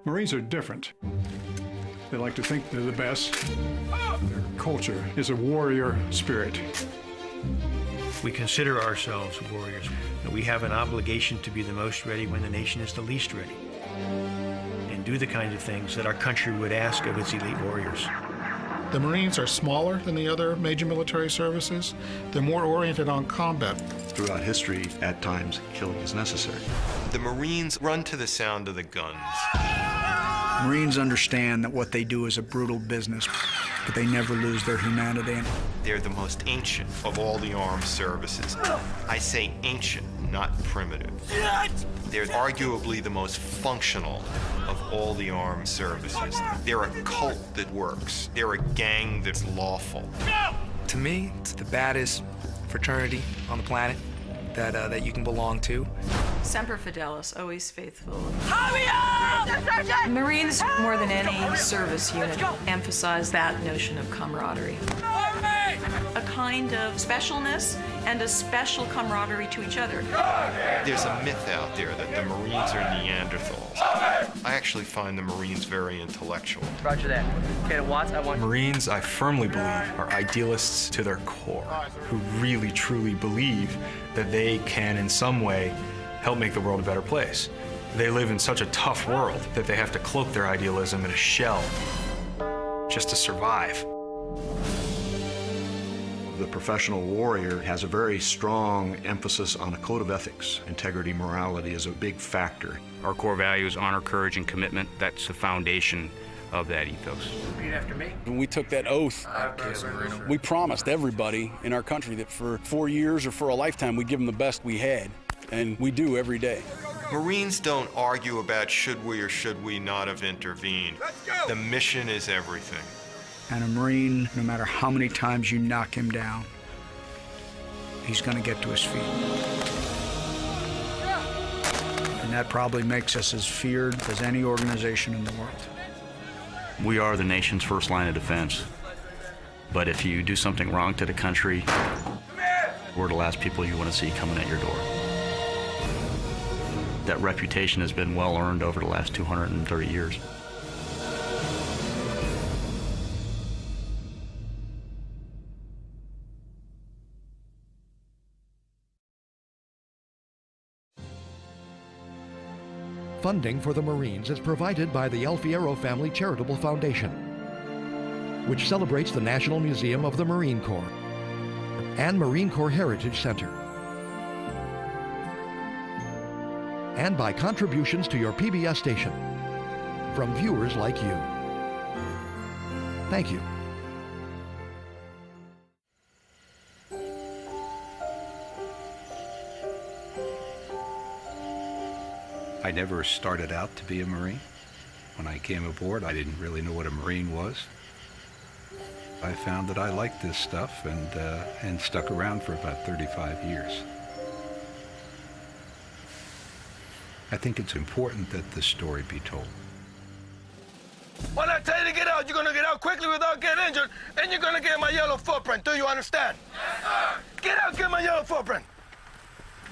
Marines are different. They like to think they're the best. Their culture is a warrior spirit. We consider ourselves warriors. We have an obligation to be the most ready when the nation is the least ready, and do the kinds of things that our country would ask of its elite warriors. The Marines are smaller than the other major military services. They're more oriented on combat. Throughout history, at times, killing is necessary. The Marines run to the sound of the guns. Marines understand that what they do is a brutal business, but they never lose their humanity. They're the most ancient of all the armed services. I say ancient, not primitive. They're arguably the most functional of all the armed services. They're a cult that works. They're a gang that's lawful. To me, it's the baddest fraternity on the planet that you can belong to. Semper Fidelis, always faithful. Marines, more than any service unit, emphasize that notion of camaraderie. A kind of specialness and a special camaraderie to each other. There's a myth out there that the Marines are Neanderthals. I actually find the Marines very intellectual. Roger that. Lieutenant Watts, I want... Marines, I firmly believe, are idealists to their core, who really, truly believe that they can, in some way, help make the world a better place. They live in such a tough world that they have to cloak their idealism in a shell just to survive. The professional warrior has a very strong emphasis on a code of ethics. Integrity, morality is a big factor. Our core values, honor, courage, and commitment, that's the foundation of that ethos. Repeat after me. When we took that oath, we promised everybody in our country that for 4 years or for a lifetime, we'd give them the best we had, and we do every day. Marines don't argue about should we or should we not have intervened. The mission is everything. And a Marine, no matter how many times you knock him down, he's going to get to his feet. And that probably makes us as feared as any organization in the world. We are the nation's first line of defense. But if you do something wrong to the country, we're the last people you want to see coming at your door. That reputation has been well earned over the last 230 years. Funding for the Marines is provided by the Alfiero Family Charitable Foundation, which celebrates the National Museum of the Marine Corps and Marine Corps Heritage Center, and by contributions to your PBS station from viewers like you. Thank you. I never started out to be a Marine. When I came aboard, I didn't really know what a Marine was. I found that I liked this stuff and stuck around for about 35 years. I think it's important that the story be told. When I tell you to get out, you're gonna get out quickly without getting injured, and you're gonna get my yellow footprint. Do you understand? Yes, sir! Get out, get my yellow footprint!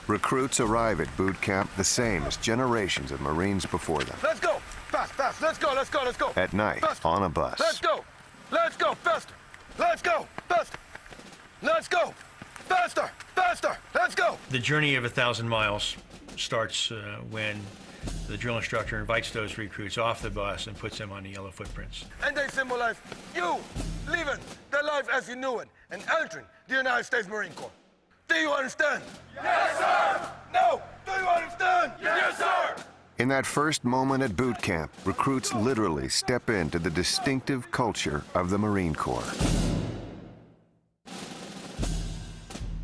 Recruits arrive at boot camp the same as generations of Marines before them. Let's go! Fast, fast! Let's go, let's go, let's go! At night, faster. on a bus. Let's go! Let's go! Faster! Let's go! Faster! Let's go! Faster! Faster! Let's go! The journey of 1,000 miles starts when the drill instructor invites those recruits off the bus and puts them on the yellow footprints. And they symbolize you leaving the life as you knew it and entering the United States Marine Corps. Do you understand? Yes, sir! No! Do you understand? Yes, sir! In that first moment at boot camp, recruits literally step into the distinctive culture of the Marine Corps.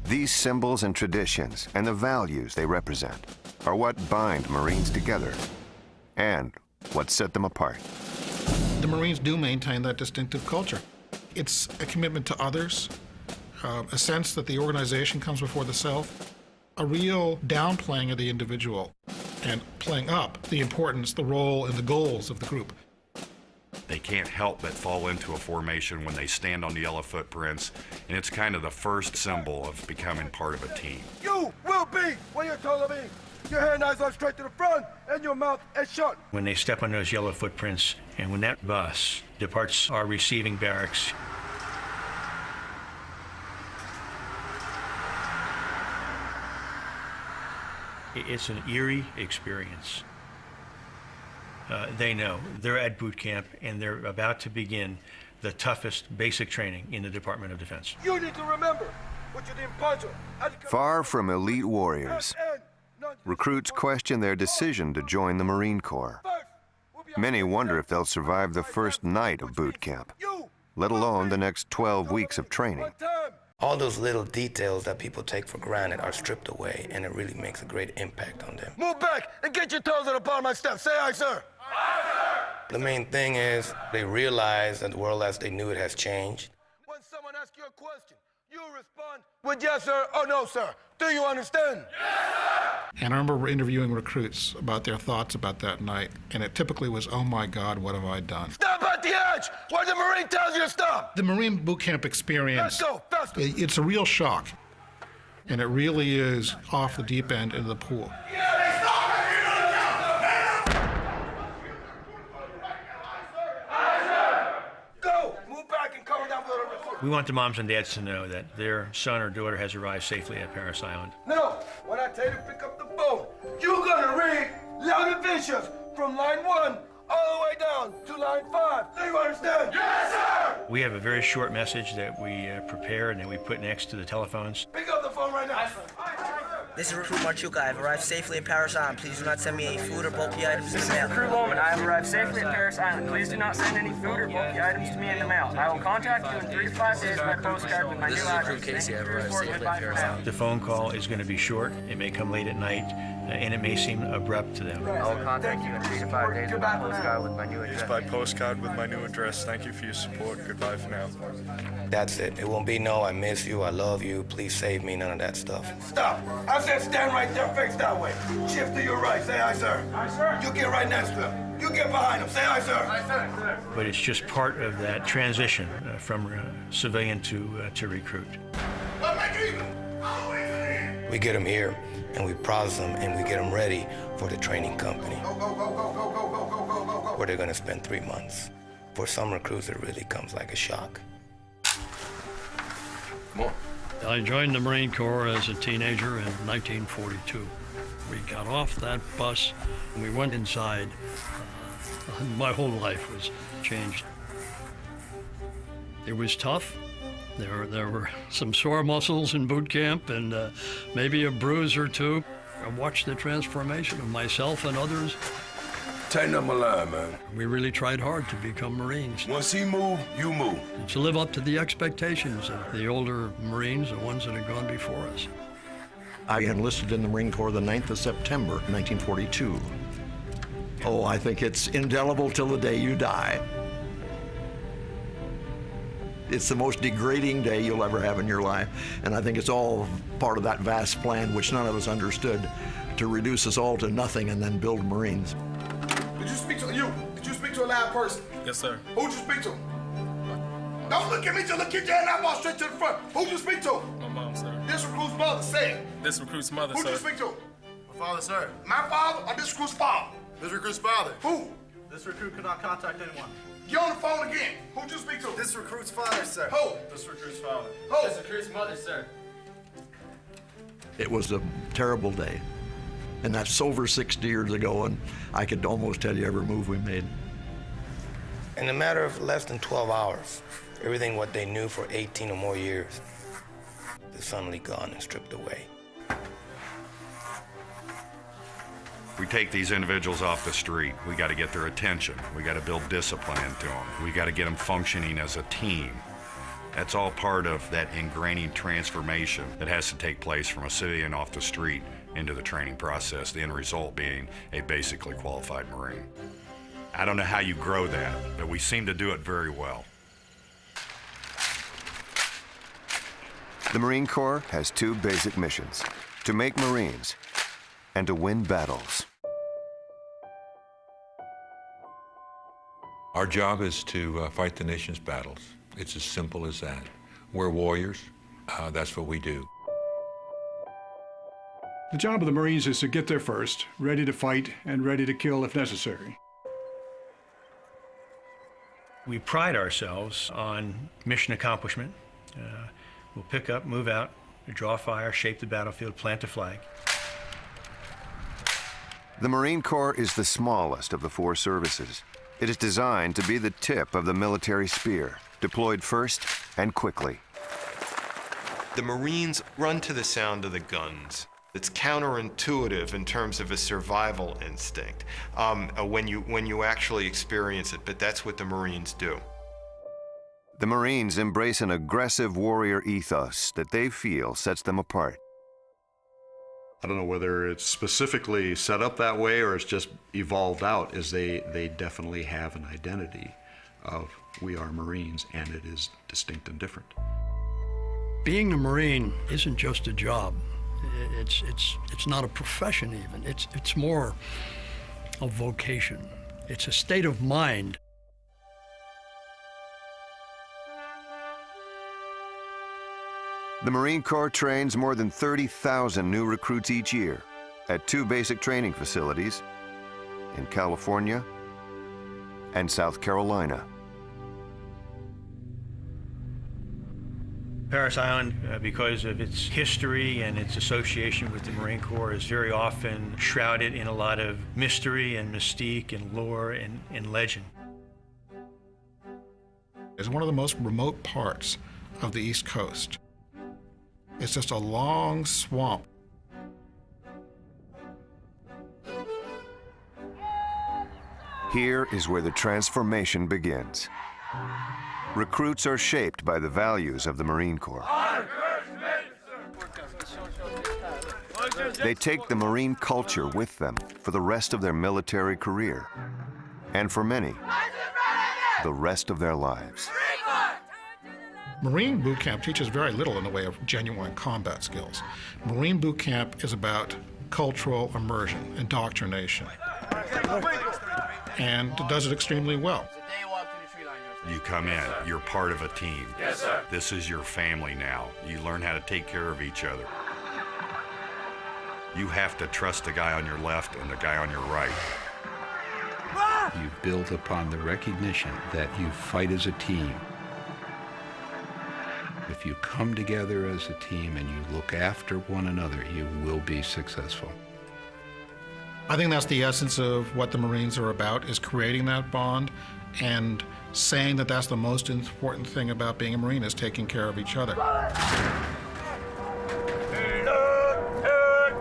These symbols and traditions and the values they represent are what bind Marines together and what set them apart. The Marines do maintain that distinctive culture. It's a commitment to others, a sense that the organization comes before the self, a real downplaying of the individual and playing up the importance, the role, and the goals of the group. They can't help but fall into a formation when they stand on the yellow footprints, and it's kind of the first symbol of becoming part of a team. You will be what you're told to be. Your hand eyes are straight to the front, and your mouth is shut. When they step on those yellow footprints, and when that bus departs our receiving barracks, it's an eerie experience. They know they're at boot camp and they're about to begin the toughest basic training in the Department of Defense. You need to remember what you didn't punch him. Far from elite warriors, recruits question their decision to join the Marine Corps. Many wonder if they'll survive the first night of boot camp, let alone the next 12 weeks of training. All those little details that people take for granted are stripped away, and it really makes a great impact on them. Move back and get your toes on the bottom of my step. Say aye, sir. Aye, sir. The main thing is they realize that the world as they knew it has changed. When someone asks you a question, you respond with yes, sir, or no, sir. Do you understand? Yes, sir. And I remember interviewing recruits about their thoughts about that night, and it typically was, oh my God, what have I done? Stop at the edge where the Marine tells you to stop. The Marine boot camp experience, Let's go, faster. It's a real shock, and it really is off the deep end into the pool. Go, move back and cover down for the recruit. We want the moms and dads to know that their son or daughter has arrived safely at Paris Island. No, when I tell you to pick up the phone, you're gonna read loud and vicious from line 1 all the way down to line 5. Do you understand? Yes, sir! We have a very short message that we prepare and that we put next to the telephones. Pick up the phone right now. This is Recruit Marchuka. I have arrived safely at Paris Island. Please do not send me any food or bulky items in the mail. This is Recruit Bowman. I have arrived safely at Paris Island. Please do not send any food or bulky items to me in the mail. I will contact you in 3 to 5 days by postcard with my new address. Casey. I have arrived safely at Paris Island. The phone call is going to be short. It may come late at night, and it may seem abrupt to them. I will contact you in 3 to 5 days by postcard with my new address. By postcard with my new address. Thank you for your support. Goodbye for now. That's it. It won't be no, I miss you, I love you, please save me, none of that stuff. Stop. I said stand right there, face that way. Shift to your right. Say aye, sir. Aye, sir. You get right next to him. You get behind him. Say aye, sir. Aye, sir. But it's just part of that transition from civilian to recruit. We get them here, and we process them, and we get them ready for the training company, where they're going to spend 3 months. For some recruits, it really comes like a shock. Come on. I joined the Marine Corps as a teenager in 1942. We got off that bus and we went inside. My whole life was changed. It was tough. There were some sore muscles in boot camp and maybe a bruise or two. I watched the transformation of myself and others. Tighten up my line, man. We really tried hard to become Marines. Once he moved, you move. To live up to the expectations of the older Marines, the ones that had gone before us. I enlisted in the Marine Corps the 9th of September, 1942. Oh, I think it's indelible till the day you die. It's the most degrading day you'll ever have in your life, and I think it's all part of that vast plan, which none of us understood, to reduce us all to nothing and then build Marines. Did you speak to you? Did you speak to a live person? Yes, sir. Who'd you speak to? Don't look at me, just look at your eyeball straight to the front. Who'd you speak to? My mom, sir. This recruit's mother, say it. This recruit's mother, Who'd sir. you speak to? My father, sir. My father or this recruit's father? This recruit's father. Who? This recruit could not contact anyone. Get on the phone again. Who'd you speak to? This recruit's father, sir. Who? This recruit's father. Who? This recruit's mother, sir. It was a terrible day. And that's over 60 years ago, and I could almost tell you every move we made. In a matter of less than 12 hours, everything what they knew for 18 or more years is suddenly gone and stripped away. We take these individuals off the street. We got to get their attention. We got to build discipline into them. We got to get them functioning as a team. That's all part of that ingraining transformation that has to take place from a civilian off the street into the training process, the end result being a basically qualified Marine. I don't know how you grow that, but we seem to do it very well. The Marine Corps has 2 basic missions: to make Marines and to win battles. Our job is to fight the nation's battles. It's as simple as that. We're warriors. That's what we do. The job of the Marines is to get there first, ready to fight and ready to kill if necessary. We pride ourselves on mission accomplishment. We'll pick up, move out, draw fire, shape the battlefield, plant a flag. The Marine Corps is the smallest of the four services. It is designed to be the tip of the military spear, deployed first and quickly. The Marines run to the sound of the guns. It's counterintuitive in terms of a survival instinct when you actually experience it, but that's what the Marines do. The Marines embrace an aggressive warrior ethos that they feel sets them apart. I don't know whether it's specifically set up that way or it's just evolved out, as they definitely have an identity of we are Marines, and it is distinct and different. Being a Marine isn't just a job. It's not a profession even. It's more a vocation. It's a state of mind. The Marine Corps trains more than 30,000 new recruits each year at 2 basic training facilities in California and South Carolina. Parris Island, because of its history and its association with the Marine Corps, is very often shrouded in a lot of mystery and mystique and lore and legend. It's one of the most remote parts of the East Coast. It's just a long swamp. Here is where the transformation begins. Recruits are shaped by the values of the Marine Corps. They take the Marine culture with them for the rest of their military career, and for many, the rest of their lives. Marine boot camp teaches very little in the way of genuine combat skills. Marine boot camp is about cultural immersion, indoctrination, and it does it extremely well. You come in, you're part of a team. Yes, sir. This is your family now. You learn how to take care of each other. You have to trust the guy on your left and the guy on your right. You build upon the recognition that you fight as a team. If you come together as a team and you look after one another, you will be successful. I think that's the essence of what the Marines are about, is creating that bond and saying that that's the most important thing about being a Marine, is taking care of each other.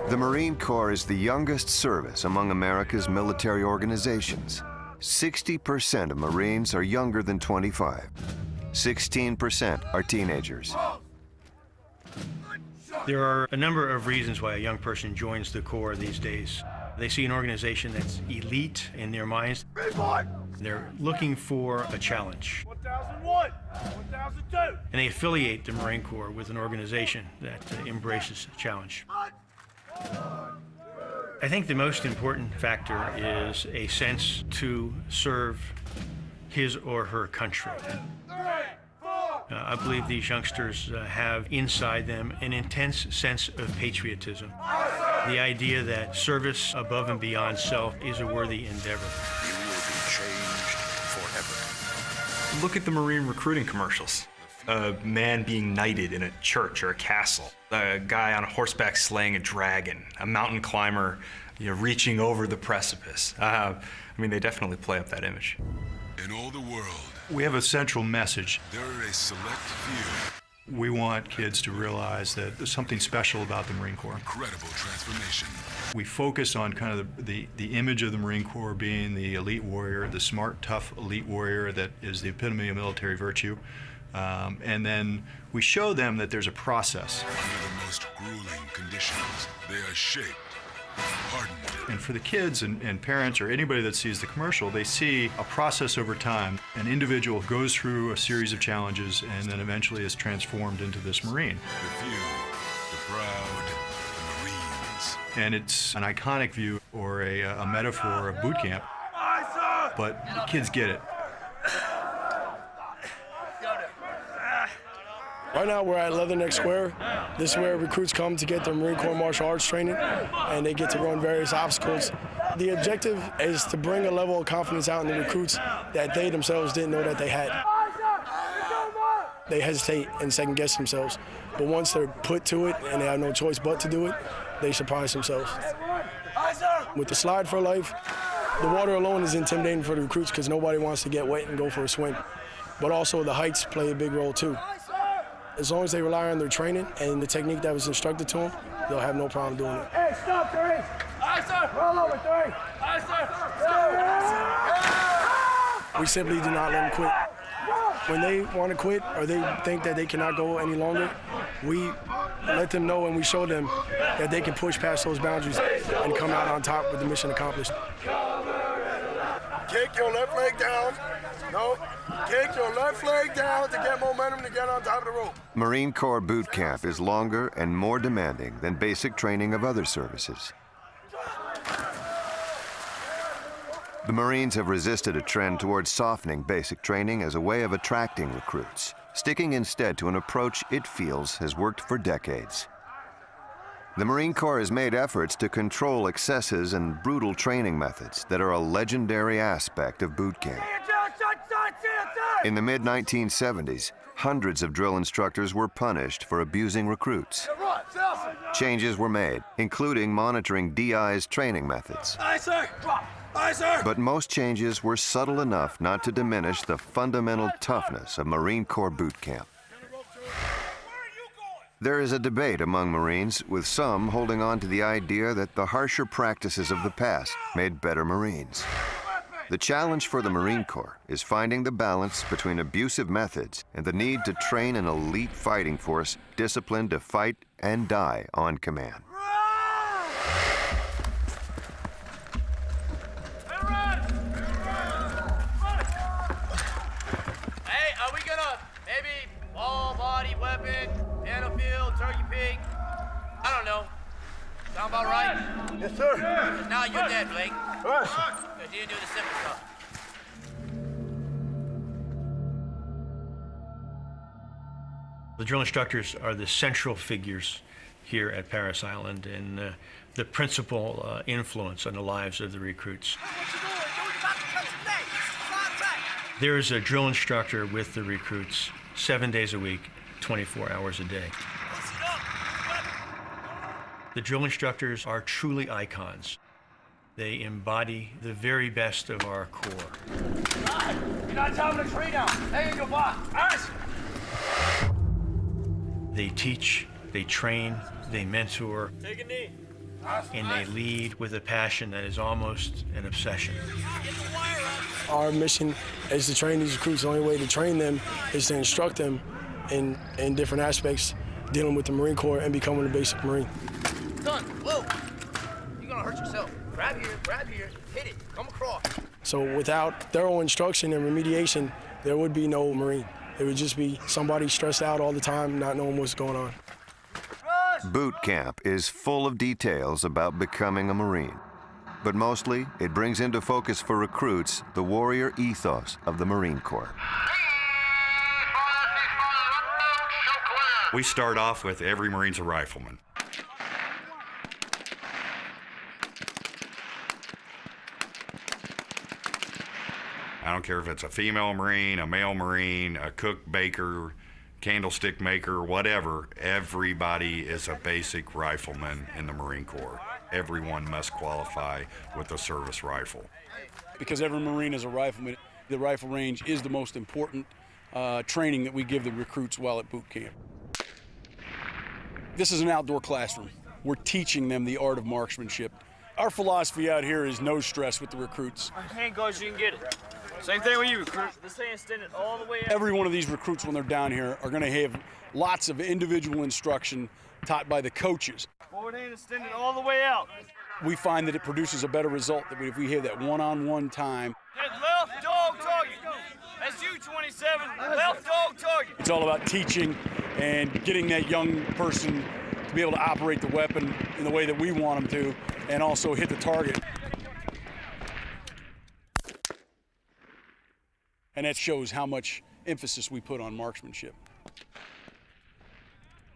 The Marine Corps is the youngest service among America's military organizations. 60% of Marines are younger than 25. 16% are teenagers. There are a number of reasons why a young person joins the Corps these days. They see an organization that's elite in their minds. They're looking for a challenge. 1001, 1002. And they affiliate the Marine Corps with an organization that embraces a challenge. I think the most important factor is a sense to serve his or her country. I believe these youngsters have inside them an intense sense of patriotism. The idea that service above and beyond self is a worthy endeavor. You will be changed forever. Look at the Marine recruiting commercials. A man being knighted in a church or a castle. A guy on horseback slaying a dragon. A mountain climber, reaching over the precipice. I mean, they definitely play up that image. In all the world, we have a central message. there are a select few. We want kids to realize that there's something special about the Marine Corps. Incredible transformation. We focus on kind of the image of the Marine Corps being the elite warrior, the smart, tough elite warrior that is the epitome of military virtue. And then we show them that there's a process. Under the most grueling conditions, they are shaped, hardened. And for the kids and parents or anybody that sees the commercial, they see a process over time. An individual goes through a series of challenges and then eventually is transformed into this Marine. The few, the proud, the Marines. And it's an iconic view or a metaphor of boot camp, but the kids get it. Right now we're at Leatherneck Square. This is where recruits come to get their Marine Corps martial arts training, and they get to run various obstacles. The objective is to bring a level of confidence out in the recruits that they themselves didn't know that they had. They hesitate and second guess themselves, but once they're put to it and they have no choice but to do it, they surprise themselves. With the slide for life, the water alone is intimidating for the recruits because nobody wants to get wet and go for a swim. But also the heights play a big role too. As long as they rely on their training and the technique that was instructed to them, they'll have no problem doing it. Hey, stop, 3. Aye, sir. Roll over, 3. Aye, sir. We simply do not let them quit. When they want to quit or they think that they cannot go any longer, we let them know and we show them that they can push past those boundaries and come out on top with the mission accomplished. Kick your left leg down. No. Kick your left leg down to get momentum to get on top of the rope. Marine Corps boot camp is longer and more demanding than basic training of other services. The Marines have resisted a trend towards softening basic training as a way of attracting recruits, sticking instead to an approach it feels has worked for decades. The Marine Corps has made efforts to control excesses and brutal training methods that are a legendary aspect of boot camp. In the mid-1970s, hundreds of drill instructors were punished for abusing recruits. Changes were made, including monitoring DI's training methods. Aye, sir. Aye, sir. But most changes were subtle enough not to diminish the fundamental toughness of Marine Corps boot camp. There is a debate among Marines, with some holding on to the idea that the harsher practices of the past made better Marines. The challenge for the Marine Corps is finding the balance between abusive methods and the need to train an elite fighting force disciplined to fight and die on command. Hey, are we gonna maybe all body weapon, battlefield, turkey pig? I don't know. Sound about right? Yes, sir. Now you're dead, Blake. Right. Because you didn't do the simple stuff. The drill instructors are the central figures here at Parris Island and the principal influence on the lives of the recruits. There's a drill instructor with the recruits 7 days a week, 24 hours a day. The drill instructors are truly icons. They embody the very best of our Corps. You're not chopping a tree down. Hang in your box. Aye. They teach, they train, they mentor, Take a knee. and they lead with a passion that is almost an obsession. Our mission is to train these recruits. The only way to train them is to instruct them in different aspects, dealing with the Marine Corps and becoming a basic Marine. Son, whoa. You're gonna hurt yourself. Grab here, hit it, come across. So without thorough instruction and remediation, there would be no Marine. It would just be somebody stressed out all the time, not knowing what's going on. Boot camp is full of details about becoming a Marine, but mostly it brings into focus for recruits the warrior ethos of the Marine Corps. We start off with every Marine's a rifleman. I don't care if it's a female Marine, a male Marine, a cook, baker, candlestick maker, whatever. Everybody is a basic rifleman in the Marine Corps. Everyone must qualify with a service rifle. Because every Marine is a rifleman, the rifle range is the most important training that we give the recruits while at boot camp. This is an outdoor classroom. We're teaching them the art of marksmanship. Our philosophy out here is no stress with the recruits. Hand goes, you can get it. Same thing with you, recruit. This hand extended all the way out. Every one of these recruits, when they're down here, are going to have lots of individual instruction taught by the coaches. Forward hand extended all the way out. We find that it produces a better result than if we have that one-on-one time. Left dog target. That's you, 27. Left dog target. It's all about teaching and getting that young person to be able to operate the weapon in the way that we want them to, and also hit the target. And that shows how much emphasis we put on marksmanship.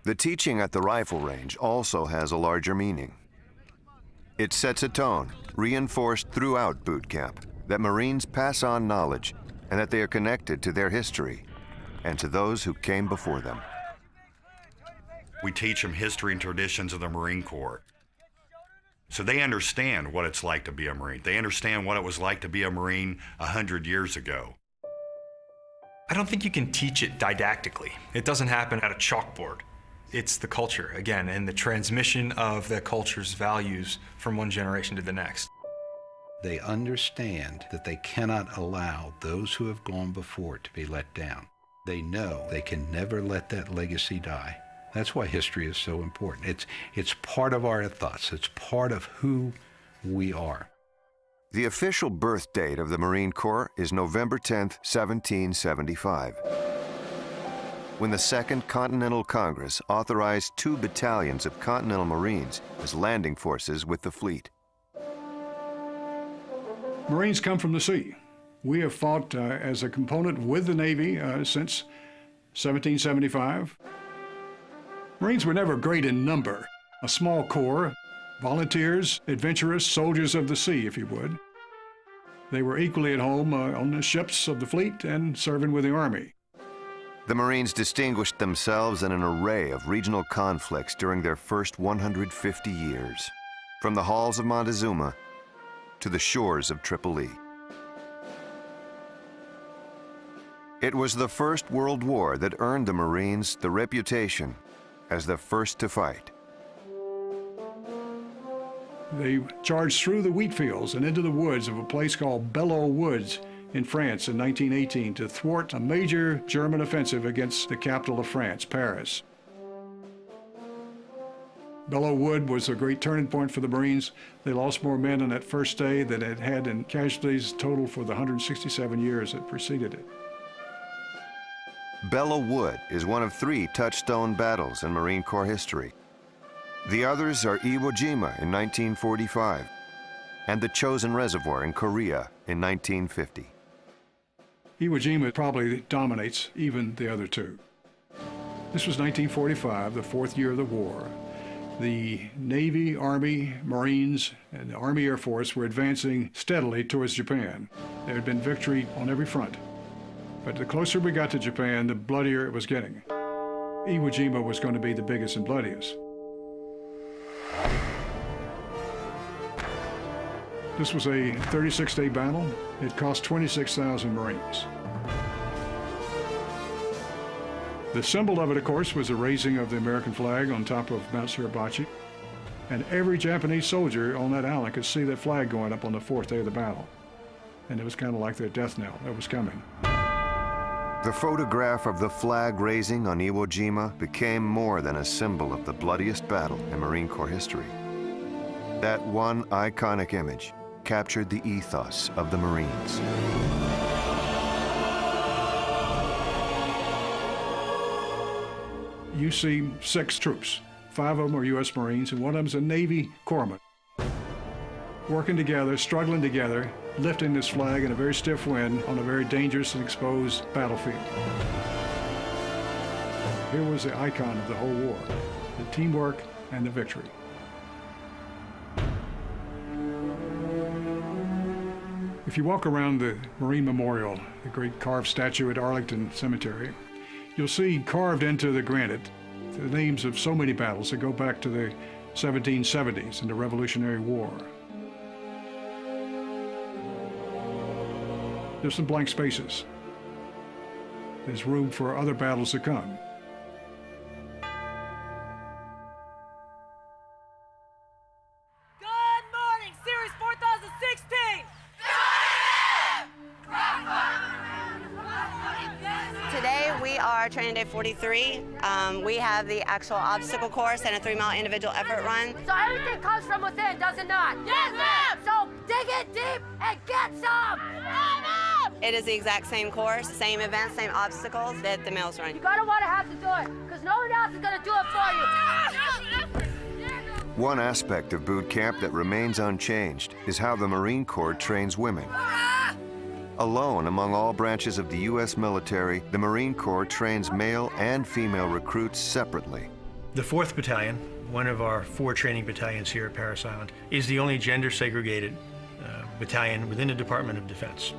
The teaching at the rifle range also has a larger meaning. It sets a tone, reinforced throughout boot camp, that Marines pass on knowledge and that they are connected to their history and to those who came before them. We teach them history and traditions of the Marine Corps. So they understand what it's like to be a Marine. They understand what it was like to be a Marine 100 years ago. I don't think you can teach it didactically. It doesn't happen at a chalkboard. It's the culture, again, and the transmission of the culture's values from one generation to the next. They understand that they cannot allow those who have gone before to be let down. They know they can never let that legacy die. That's why history is so important. It's part of our ethos. It's part of who we are. The official birth date of the Marine Corps is November 10th, 1775, when the Second Continental Congress authorized 2 battalions of Continental Marines as landing forces with the fleet. Marines come from the sea. We have fought as a component with the Navy since 1775. Marines were never great in number. A small corps, volunteers, adventurous, soldiers of the sea, if you would. They were equally at home on the ships of the fleet and serving with the Army. The Marines distinguished themselves in an array of regional conflicts during their first 150 years, from the halls of Montezuma to the shores of Tripoli. It was the First World War that earned the Marines the reputation as the first to fight. They charged through the wheat fields and into the woods of a place called Belleau Woods in France in 1918 to thwart a major German offensive against the capital of France, Paris. Belleau Wood was a great turning point for the Marines. They lost more men on that first day than it had in casualties total for the 167 years that preceded it. Belleau Wood is one of 3 touchstone battles in Marine Corps history. The others are Iwo Jima in 1945 and the Chosin Reservoir in Korea in 1950. Iwo Jima probably dominates even the other 2. This was 1945, the 4th year of the war. The Navy, Army, Marines, and the Army Air Force were advancing steadily towards Japan. There had been victory on every front. But the closer we got to Japan, the bloodier it was getting. Iwo Jima was going to be the biggest and bloodiest. This was a 36-day battle. It cost 26,000 Marines. The symbol of it, of course, was the raising of the American flag on top of Mount Suribachi. And every Japanese soldier on that island could see that flag going up on the 4th day of the battle. And it was kind of like their death knell that was coming. The photograph of the flag raising on Iwo Jima became more than a symbol of the bloodiest battle in Marine Corps history. That one iconic image captured the ethos of the Marines. You see 6 troops. 5 of them are U.S. Marines, and one of them is a Navy corpsman. Working together, struggling together, lifting this flag in a very stiff wind on a very dangerous and exposed battlefield. Here was the icon of the whole war, the teamwork and the victory. If you walk around the Marine Memorial, the great carved statue at Arlington Cemetery, you'll see carved into the granite the names of so many battles that go back to the 1770s and the Revolutionary War. There's some blank spaces. There's room for other battles to come. Good morning, Series 4016! Today we are training day 43. We have the actual obstacle course and a 3-mile individual effort run. So everything comes from within, does it not? Yes, ma'am! So dig it deep and get some! It is the exact same course, same events, same obstacles that the males run. You gotta wanna have to do it, because no one else is gonna do it for you. One aspect of boot camp that remains unchanged is how the Marine Corps trains women. Alone among all branches of the U.S. military, the Marine Corps trains male and female recruits separately. The 4th Battalion, one of our 4 training battalions here at Parris Island, is the only gender-segregated battalion within the Department of Defense.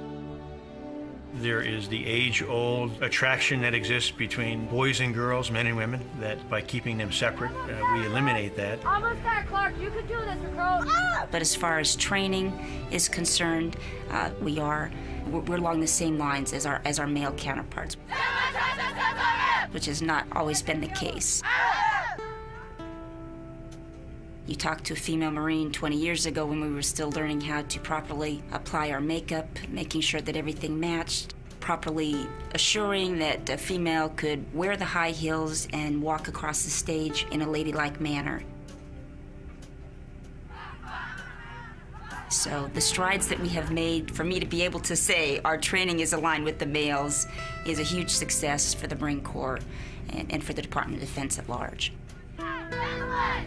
There is the age-old attraction that exists between boys and girls, men and women, that by keeping them separate, we eliminate that. Almost there, Clark. You can do this, recruit. But as far as training is concerned, we're along the same lines as our male counterparts, which has not always been the case. You talk to a female Marine 20 years ago when we were still learning how to properly apply our makeup, making sure that everything matched, properly assuring that a female could wear the high heels and walk across the stage in a ladylike manner. So the strides that we have made, for me to be able to say our training is aligned with the males, is a huge success for the Marine Corps and for the Department of Defense at large.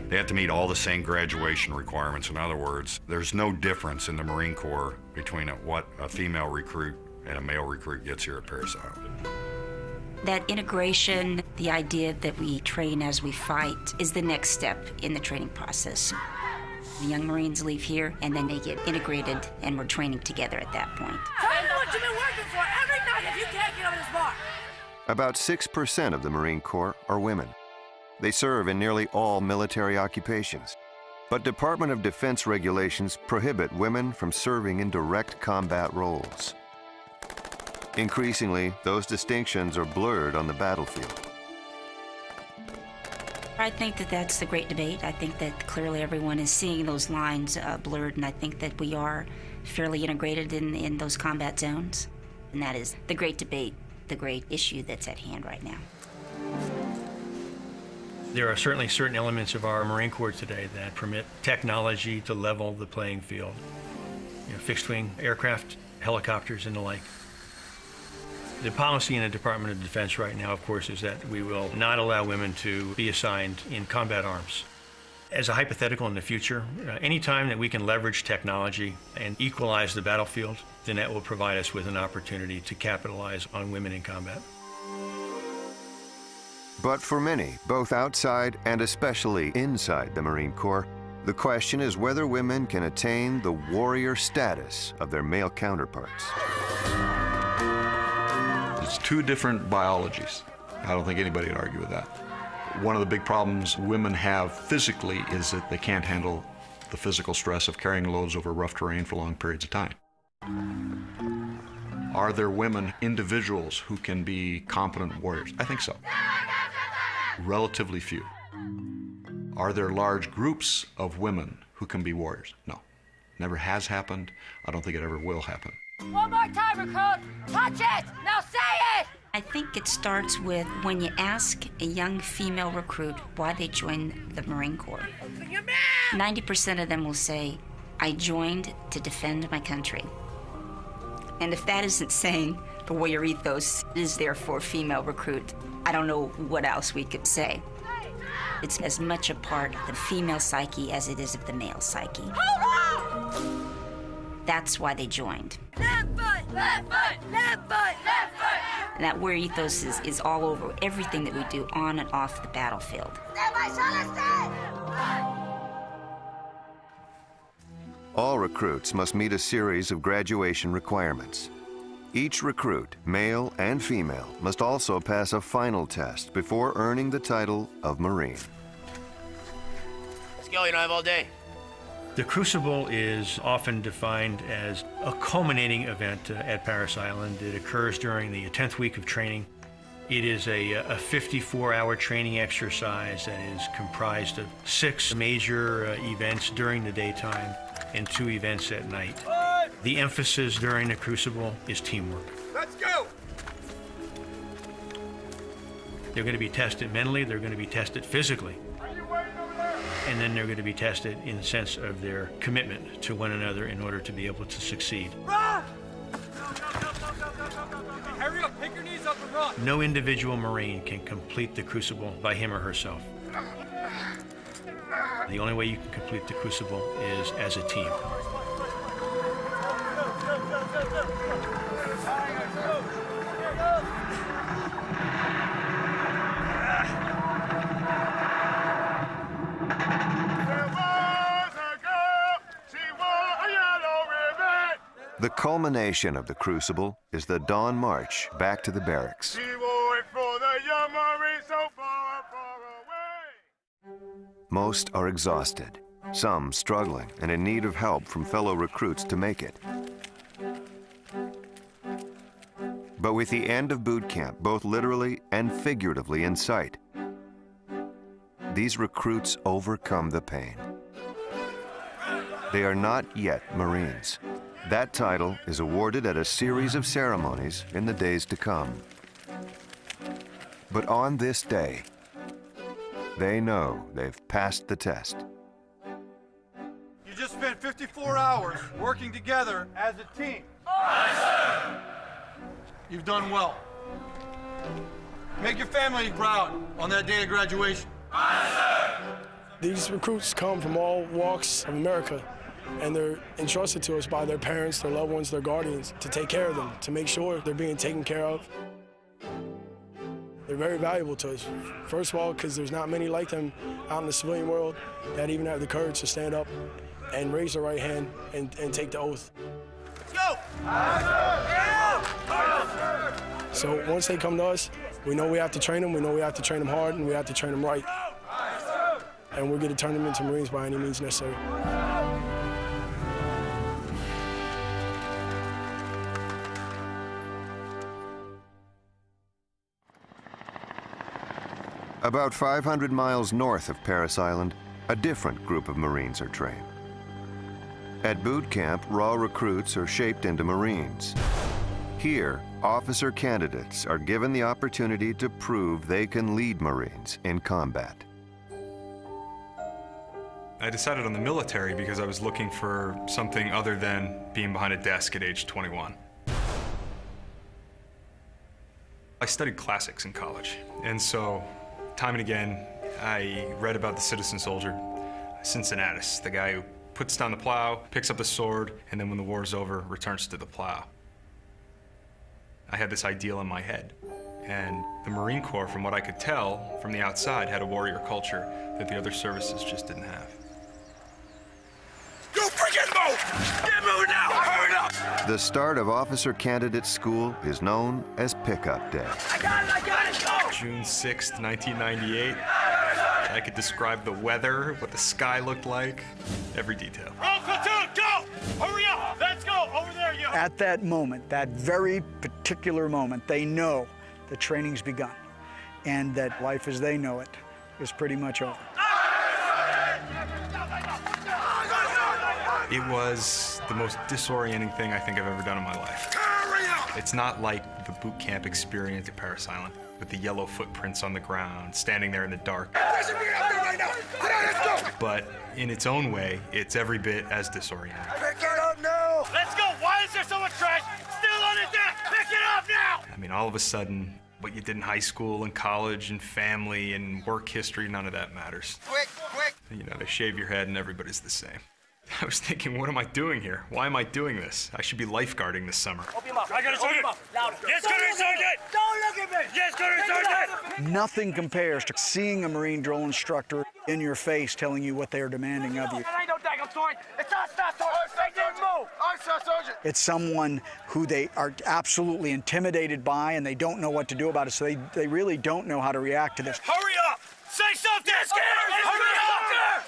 They have to meet all the same graduation requirements. In other words, there's no difference in the Marine Corps between what a female recruit and a male recruit gets here at Parris Island. That integration, the idea that we train as we fight, is the next step in the training process. The young Marines leave here, and then they get integrated, and we're training together at that point. Tell me what you've been working for every night if you can't get over this bar. About 6% of the Marine Corps are women. They serve in nearly all military occupations. But Department of Defense regulations prohibit women from serving in direct combat roles. Increasingly, those distinctions are blurred on the battlefield. I think that that's the great debate. I think that clearly everyone is seeing those lines blurred, and I think that we are fairly integrated in those combat zones. And that is the great debate, the great issue that's at hand right now. There are certainly certain elements of our Marine Corps today that permit technology to level the playing field. Fixed-wing aircraft, helicopters, and the like. The policy in the Department of Defense right now, of course, is that we will not allow women to be assigned in combat arms. As a hypothetical in the future, any time that we can leverage technology and equalize the battlefield, then that will provide us with an opportunity to capitalize on women in combat. But for many, both outside and especially inside the Marine Corps, the question is whether women can attain the warrior status of their male counterparts. It's 2 different biologies. I don't think anybody would argue with that. One of the big problems women have physically is that they can't handle the physical stress of carrying loads over rough terrain for long periods of time. Are there women, individuals, who can be competent warriors? I think so. Relatively few. Are there large groups of women who can be warriors? No. Never has happened. I don't think it ever will happen. One more time, recruit. Touch it. Now say it. I think it starts with when you ask a young female recruit why they joined the Marine Corps. 90% of them will say, I joined to defend my country. And if that isn't saying the warrior ethos is there for a female recruit, I don't know what else we could say. It's as much a part of the female psyche as it is of the male psyche. That's why they joined. Left foot, left foot, left foot, left foot. And that warrior ethos is all over everything that we do on and off the battlefield. All recruits must meet a series of graduation requirements. Each recruit, male and female, must also pass a final test before earning the title of Marine. Let's go, you don't have all day. The Crucible is often defined as a culminating event at Parris Island. It occurs during the 10th week of training. It is a 54-hour training exercise that is comprised of 6 major events during the daytime and 2 events at night. The emphasis during the Crucible is teamwork. Let's go! They're going to be tested mentally, they're going to be tested physically. And then they're going to be tested in the sense of their commitment to one another in order to be able to succeed. Run! Hurry up, pick your knees up and run! No individual Marine can complete the Crucible by him or herself. The only way you can complete the Crucible is as a team. The culmination of the crucible is the dawn march back to the barracks. Most are exhausted, some struggling and in need of help from fellow recruits to make it. But with the end of boot camp, both literally and figuratively in sight, these recruits overcome the pain. They are not yet Marines. That title is awarded at a series of ceremonies in the days to come. But on this day, they know they've passed the test. You just spent 54 hours working together as a team. You've done well. Make your family proud on that day of graduation. These recruits come from all walks of America, and they're entrusted to us by their parents, their loved ones, their guardians, to take care of them, to make sure they're being taken care of. They're very valuable to us. First of all, because there's not many like them out in the civilian world that even have the courage to stand up and raise their right hand and take the oath. Let's go! So once they come to us, we know we have to train them, we know we have to train them hard, and we have to train them right. And we're going to turn them into Marines by any means necessary. About 500 miles north of Parris Island, a different group of Marines are trained. At boot camp, raw recruits are shaped into Marines. Here, officer candidates are given the opportunity to prove they can lead Marines in combat. I decided on the military because I was looking for something other than being behind a desk at age 21. I studied classics in college, and so time and again, I read about the citizen soldier, Cincinnatus, the guy who puts down the plow, picks up the sword, and then when the war's over, returns to the plow. I had this ideal in my head, and the Marine Corps, from what I could tell from the outside, had a warrior culture that the other services just didn't have. You freaking move! Get moving now! Hurry up! The start of officer candidate school is known as Pickup Day. I got it, go! June 6th, 1998. I could describe the weather, what the sky looked like, every detail. Roll platoon, go! Hurry up! Let's go! Over there, you! At that moment, that very particular moment, they know the training's begun and that life as they know it is pretty much over. It was the most disorienting thing I think I've ever done in my life. It's not like the boot camp experience at Parris Island, with the yellow footprints on the ground, standing there in the dark. But in its own way, it's every bit as disorienting. Pick it up now! Let's go! Why is there so much trash still on the deck? Pick it up now! I mean, all of a sudden, what you did in high school and college and family and work history, none of that matters. Quick, quick! You know, they shave your head and everybody's the same. I was thinking, what am I doing here? Why am I doing this? I should be lifeguarding this summer. Open your mouth. I got a sergeant. Louder. Yes, go to sergeant. Don't look at me. Yes, go to sergeant. Nothing compares to seeing a Marine drill instructor in your face telling you what they are demanding of you. It ain't no daggum story. It's us, not story. They didn't move. I'm sergeant. It's someone who they are absolutely intimidated by and they don't know what to do about it, so they really don't know how to react to this. Hurry up. Say something. Hurry up.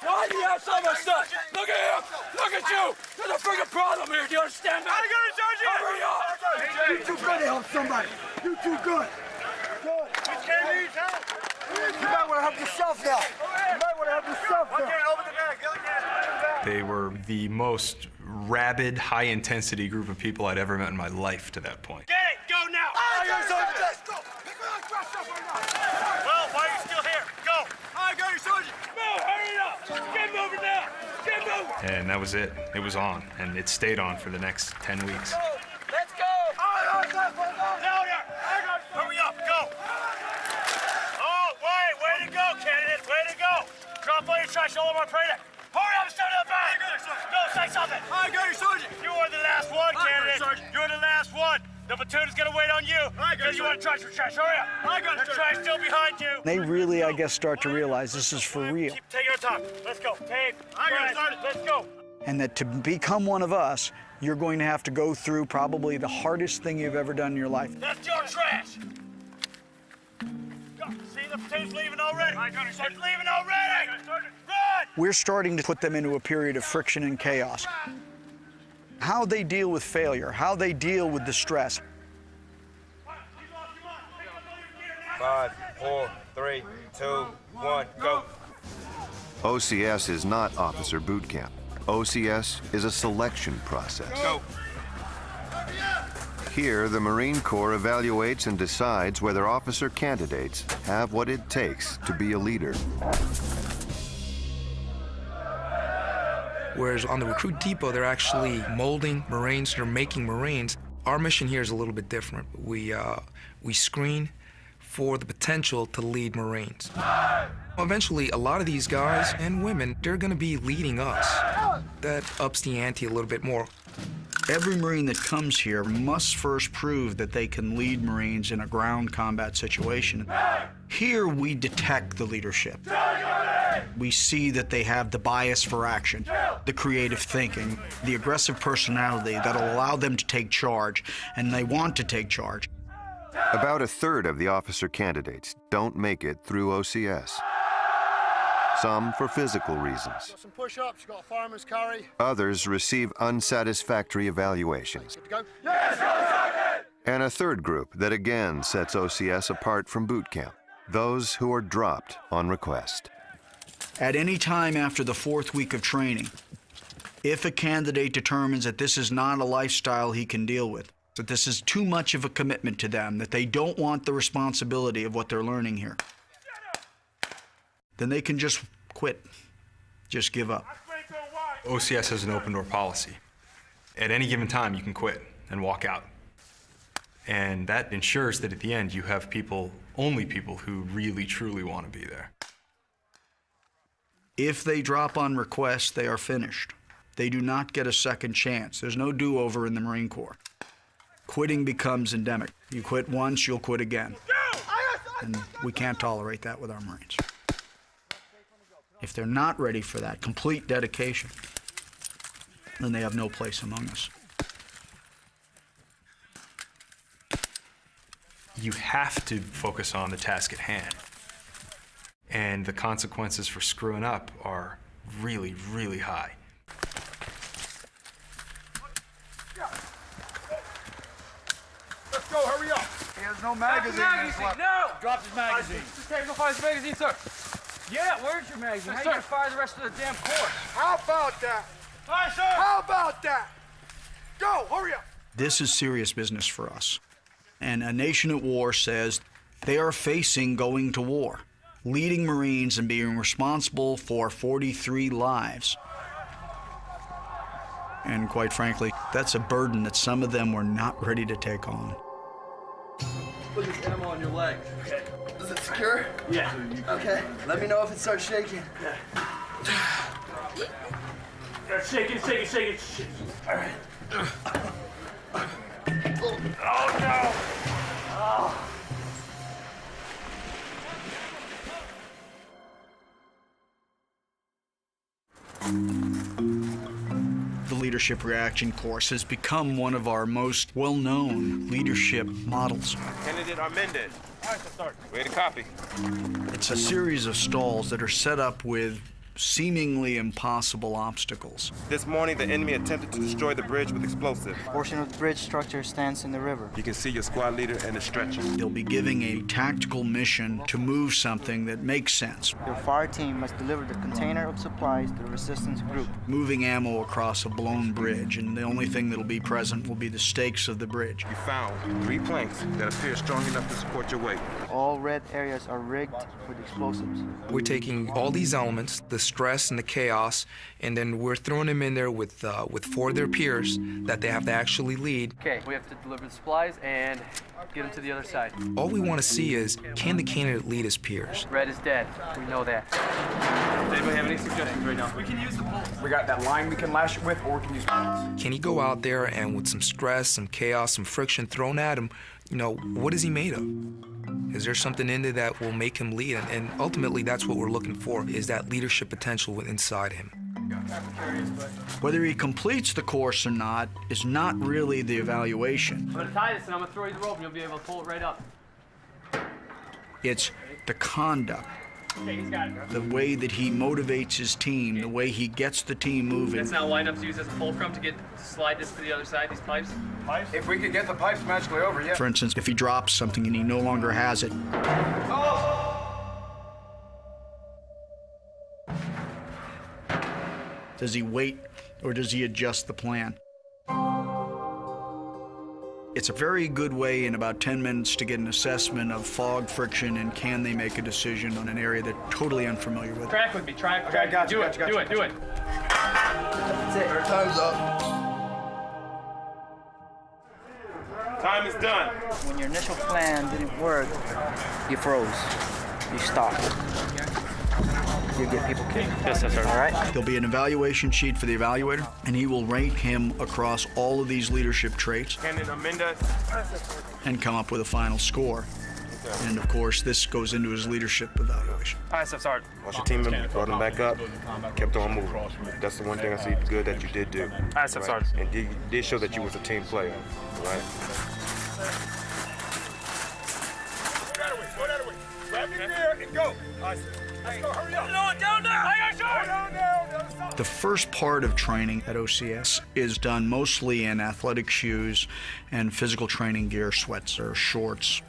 Why do you have so much stuff? Look at him! Look at you! There's a freaking problem here, do you understand that? I got it, Sergeant! Hurry up! You too good to help somebody. You too good. You can't need help. You might want to help yourself now. You might want to help yourself now. Okay, open the bag. They were the most rabid, high-intensity group of people I'd ever met in my life to that point. Get it! Go now! I got it, Sergeant! Let's go! Pick me up, dress up right now! Well, why are you still here? Go! I got you, Sergeant! Move! Hurry up! Get moving now! Get moving! And that was it. It was on, and it stayed on for the next 10 weeks. Let's go! Louder! Hurry up! Go! Oh, wait! Way to go, candidate! Way to go! Drop all your trash all over my Frater! Hurry up and start up back! Go, say something! I got you, Sergeant! You are the last one, candidate! You're the last one! The platoon is gonna wait on you! Because you want to trash for trash. Hurry up! I got it, trash still behind you! They really, I guess, start to realize this is for real. Keep taking our time. Let's go. Tape. I got it, Sergeant. Let's go. and that to become one of us, you're going to have to go through probably the hardest thing you've ever done in your life. That's your trash! See, the platoon's leaving already! It's leaving already! Run! We're starting to put them into a period of friction and chaos. How they deal with failure, how they deal with the stress. 5, 4, 3, 2, 1, go. OCS is not officer boot camp. OCS is a selection process. Go. Here, the Marine Corps evaluates and decides whether officer candidates have what it takes to be a leader. Whereas on the recruit depot, they're actually molding Marines, they're making Marines. Our mission here is a little bit different. We screen for the potential to lead Marines. Eventually, a lot of these guys and women, they're gonna be leading us. That ups the ante a little bit more. Every Marine that comes here must first prove that they can lead Marines in a ground combat situation. Here, we detect the leadership. We see that they have the bias for action, the creative thinking, the aggressive personality that'll allow them to take charge, and they want to take charge. About a third of the officer candidates don't make it through OCS. Some for physical reasons. Some push-ups, got a fireman's carry. Others receive unsatisfactory evaluations. Good to go. Yes, and a third group that again sets OCS apart from boot camp, those who are dropped on request. At any time after the 4th week of training, if a candidate determines that this is not a lifestyle he can deal with, that this is too much of a commitment to them, that they don't want the responsibility of what they're learning here, then they can just quit, just give up. OCS has an open door policy. At any given time, you can quit and walk out. And that ensures that at the end, you have people, only people who really, truly want to be there. If they drop on request, they are finished. They do not get a second chance. There's no do-over in the Marine Corps. Quitting becomes endemic. You quit once, you'll quit again. And we can't tolerate that with our Marines. If they're not ready for that complete dedication, then they have no place among us. You have to focus on the task at hand. And the consequences for screwing up are really, really high. Let's go, hurry up. He has no magazine. No! Drop his magazine. Just take go find his magazine, sir. Yeah, where's your magazine? How are you gonna fire the rest of the damn course? How about that? Hi, sir! How about that? Go, hurry up. This is serious business for us. And a nation at war says they are facing going to war, leading Marines and being responsible for 43 lives. And quite frankly, that's a burden that some of them were not ready to take on. Put this ammo on your leg. Okay. Is it secure? Yeah. Okay. Let me know if it starts shaking. Yeah, shake it. All right. Oh, no! Oh. The Leadership Reaction course has become one of our most well-known leadership models. Candidate Armendez. All right, let's start. Way to copy. It's a series of stalls that are set up with seemingly impossible obstacles. This morning, the enemy attempted to destroy the bridge with explosives. A portion of the bridge structure stands in the river. You can see your squad leader and a stretcher. They'll be giving a tactical mission to move something that makes sense. Your fire team must deliver the container of supplies to the resistance group. Moving ammo across a blown bridge, and the only thing that'll be present will be the stakes of the bridge. You found 3 planks that appear strong enough to support your weight. All red areas are rigged with explosives. We're taking all these elements, the stress and the chaos, and then we're throwing them in there with 4 of their peers that they have to actually lead. Okay, we have to deliver the supplies and get them to the other side. All we want to see is, can the candidate lead his peers? Red is dead. We know that. Does anybody have any suggestions right now? We can use the pole. We got that line we can lash it with, or we can use poles. Can he go out there and with some stress, some chaos, some friction thrown at him, what is he made of? Is there something in there that will make him lead? And ultimately, that's what we're looking for, is that leadership potential inside him. Whether he completes the course or not is not really the evaluation. I'm gonna tie this and I'm gonna throw you the rope and you'll be able to pull it right up. It's the conduct, Okay, he's got it. the way that he motivates his team, the way he gets the team moving. That's now lined up to use as a fulcrum to slide this to the other side, these pipes. If we could get the pipes magically over, yeah. For instance, if he drops something and he no longer has it, does he wait or does he adjust the plan? It's a very good way in about 10 minutes to get an assessment of fog, friction, and can they make a decision on an area they're totally unfamiliar with. Track with me, track. Okay, got you, Do got it, you, do got it, you. do it. That's it. Time's up. Time is done. When your initial plan didn't work, you froze. You stopped. You get people killed. Yes, sir. All right? There'll be an evaluation sheet for the evaluator, and he will rank him across all of these leadership traits and come up with a final score. And of course, this goes into his leadership evaluation. Hi, Sergeant. Once your team member brought him back up, kept on moving. That's the one thing I see good that you did do. Hi, Sergeant. And you did show that you was a team player, right? Go that way. Grab your gear and go. Let's go, hurry up. Down there! I got Down there. The first part of training at OCS is done mostly in athletic shoes and physical training gear, sweats or shorts.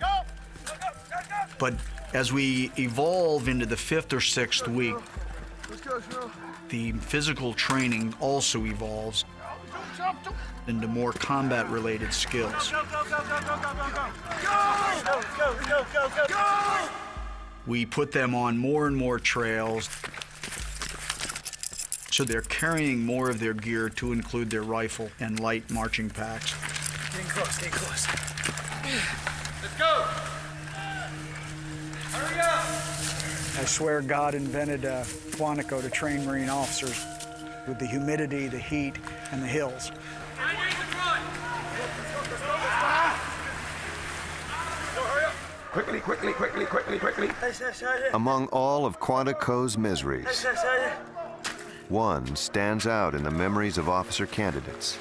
But as we evolve into the 5th or 6th week, the physical training also evolves into more combat-related skills. We put them on more and more trails, so they're carrying more of their gear to include their rifle and light marching packs. Getting close, stay close. Let's go! Hurry up! I swear God invented Quantico to train Marine officers with the humidity, the heat, and the hills. Quickly, quickly, quickly, quickly, quickly. Among all of Quantico's miseries, one stands out in the memories of officer candidates.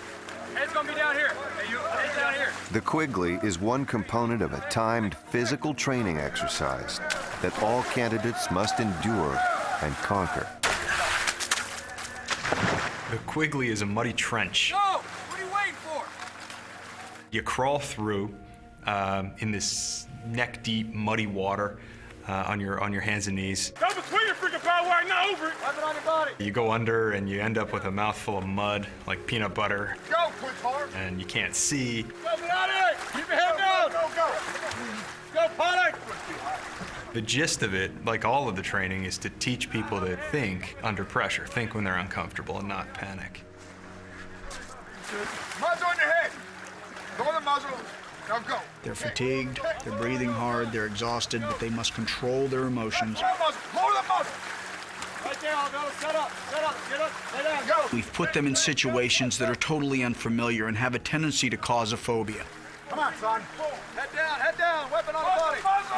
Head's gonna be down here. Hey, you, head's down here. The Quigley is one component of a timed physical training exercise that all candidates must endure and conquer. The Quigley is a muddy trench. Go! What are you waiting for? You crawl through in this neck-deep, muddy water on your hands and knees. Go between your freaking power wire, not over it. Weapon on your body. You go under and you end up with a mouthful of mud, like peanut butter, Go, quick hard. and you can't see. Go, get out of here. Keep your head down. Go, go. Go, Potter. The gist of it, like all of the training, is to teach people to think under pressure, think when they're uncomfortable and not panic. Muzzle on your head. Go the muzzle. Now go. They're fatigued, they're breathing hard, they're exhausted, but they must control their emotions. Lower the muzzle. Right there, I'll go. Set up, get up, lay down, go. We've put them in situations that are totally unfamiliar and have a tendency to cause a phobia. Come on, son. Head down, weapon on the body.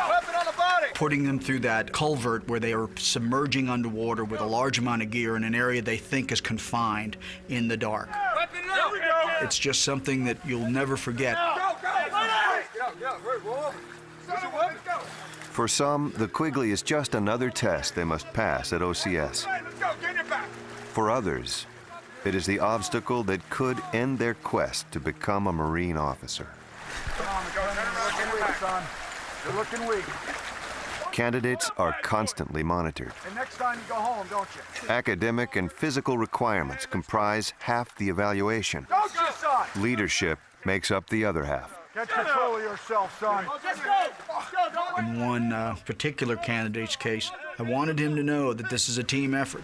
Weapon on the body. Putting them through that culvert where they are submerging underwater with a large amount of gear in an area they think is confined in the dark. Weapon up. Here we go. It's just something that you'll never forget. Go, go. Get out, roll over. Go. For some, the Quigley is just another test they must pass at OCS. Let's go, get your back. For others, it is the obstacle that could end their quest to become a Marine officer. Come on, go. You're looking weak, son. You're looking weak. Candidates are constantly monitored. And next time you go home, don't you? Academic and physical requirements comprise half the evaluation. Go, son. Leadership makes up the other half. Get control of yourself, son. Let's go. In one particular candidate's case, I wanted him to know that this is a team effort,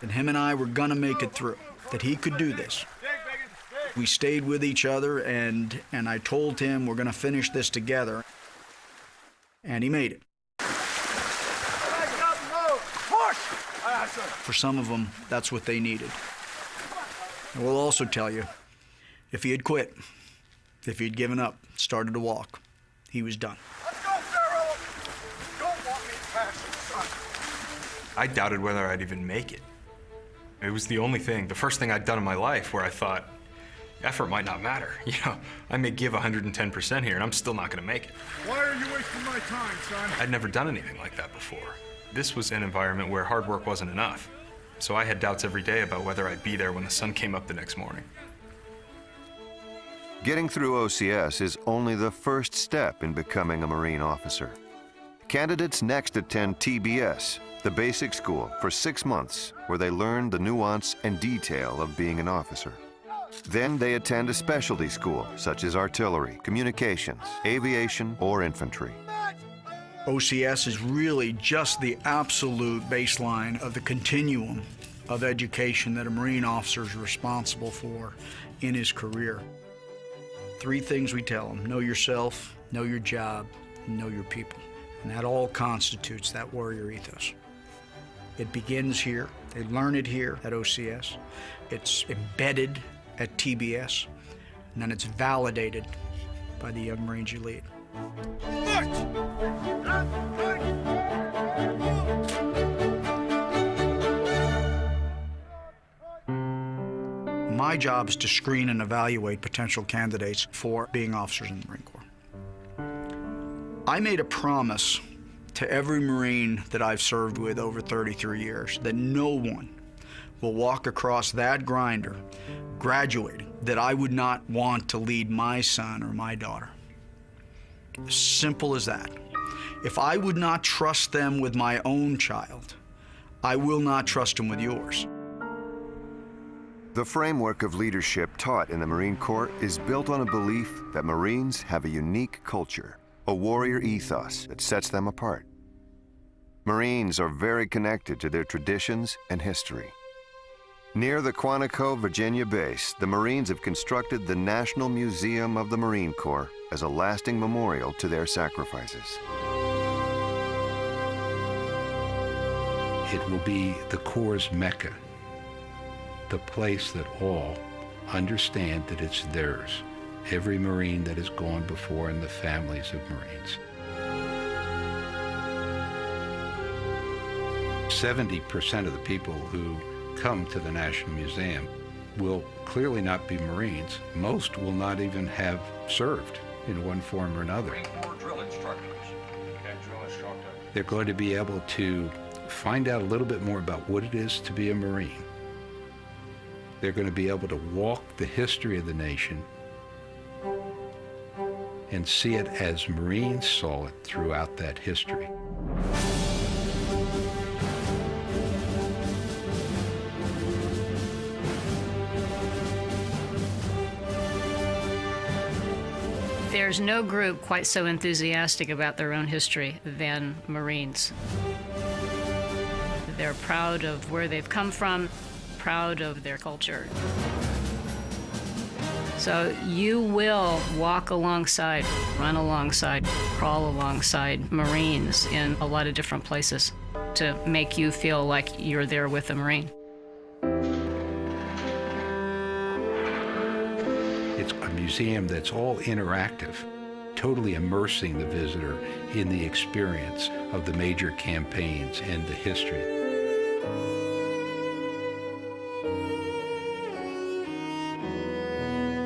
that him and I were gonna make it through, that he could do this. We stayed with each other, and I told him we're gonna finish this together, and he made it. For some of them, that's what they needed. I will also tell you, if he had quit, if he'd given up, started to walk, he was done. Let's go, Pharaoh. Don't want me past you, son. I doubted whether I'd even make it. It was the only thing, the first thing I'd done in my life where I thought, effort might not matter. You know, I may give 110% here and I'm still not gonna make it. Why are you wasting my time, son? I'd never done anything like that before. This was an environment where hard work wasn't enough. So I had doubts every day about whether I'd be there when the sun came up the next morning. Getting through OCS is only the first step in becoming a Marine officer. Candidates next attend TBS, the basic school, for 6 months, where they learn the nuance and detail of being an officer. Then they attend a specialty school, such as artillery, communications, aviation, or infantry. OCS is really just the absolute baseline of the continuum of education that a Marine officer is responsible for in his career. 3 things we tell them: know yourself, know your job, and know your people. And that all constitutes that warrior ethos. It begins here. They learn it here at OCS. It's embedded at TBS, and then it's validated by the young Marines you lead. My job is to screen and evaluate potential candidates for being officers in the Marine Corps. I made a promise to every Marine that I've served with over 33 years that no one will walk across that grinder graduating that I would not want to lead my son or my daughter. Simple as that. If I would not trust them with my own child, I will not trust them with yours. The framework of leadership taught in the Marine Corps is built on a belief that Marines have a unique culture, a warrior ethos that sets them apart. Marines are very connected to their traditions and history. Near the Quantico, Virginia base, the Marines have constructed the National Museum of the Marine Corps as a lasting memorial to their sacrifices. It will be the Corps' Mecca, the place that all understand that it's theirs. Every Marine that has gone before and the families of Marines. 70% of the people who come to the National Museum will clearly not be Marines. Most will not even have served in one form or another. Marine Corps drill instructors. Okay, drill instructor. They're going to be able to find out a little bit more about what it is to be a Marine. They're going to be able to walk the history of the nation and see it as Marines saw it throughout that history. There's no group quite so enthusiastic about their own history than Marines. They're proud of where they've come from, proud of their culture. So you will walk alongside, run alongside, crawl alongside Marines in a lot of different places to make you feel like you're there with a Marine. It's a museum that's all interactive, totally immersing the visitor in the experience of the major campaigns and the history.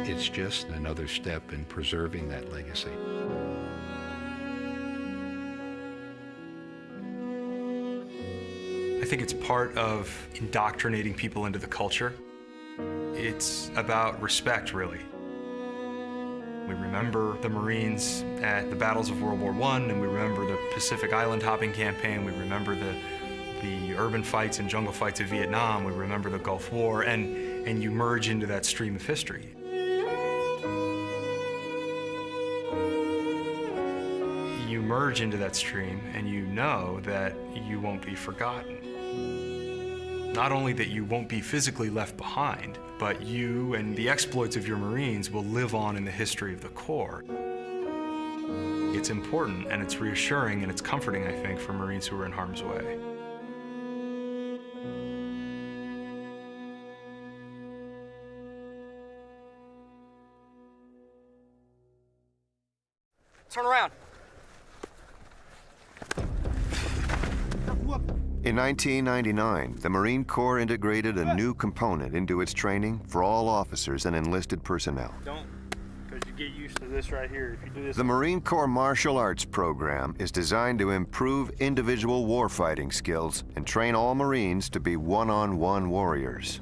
It's just another step in preserving that legacy. I think it's part of indoctrinating people into the culture. It's about respect, really. We remember the Marines at the battles of World War I, and we remember the Pacific Island hopping campaign. We remember the urban fights and jungle fights of Vietnam. We remember the Gulf War, and you merge into that stream of history. You merge into that stream, and you know that you won't be forgotten. Not only that you won't be physically left behind, but you and the exploits of your Marines will live on in the history of the Corps. It's important, and it's reassuring, and it's comforting, I think, for Marines who are in harm's way. Turn around. In 1999, the Marine Corps integrated a new component into its training for all officers and enlisted personnel. Don't, because you get used to this right here. If you do this. The Marine Corps Martial Arts program is designed to improve individual warfighting skills and train all Marines to be one-on-one warriors.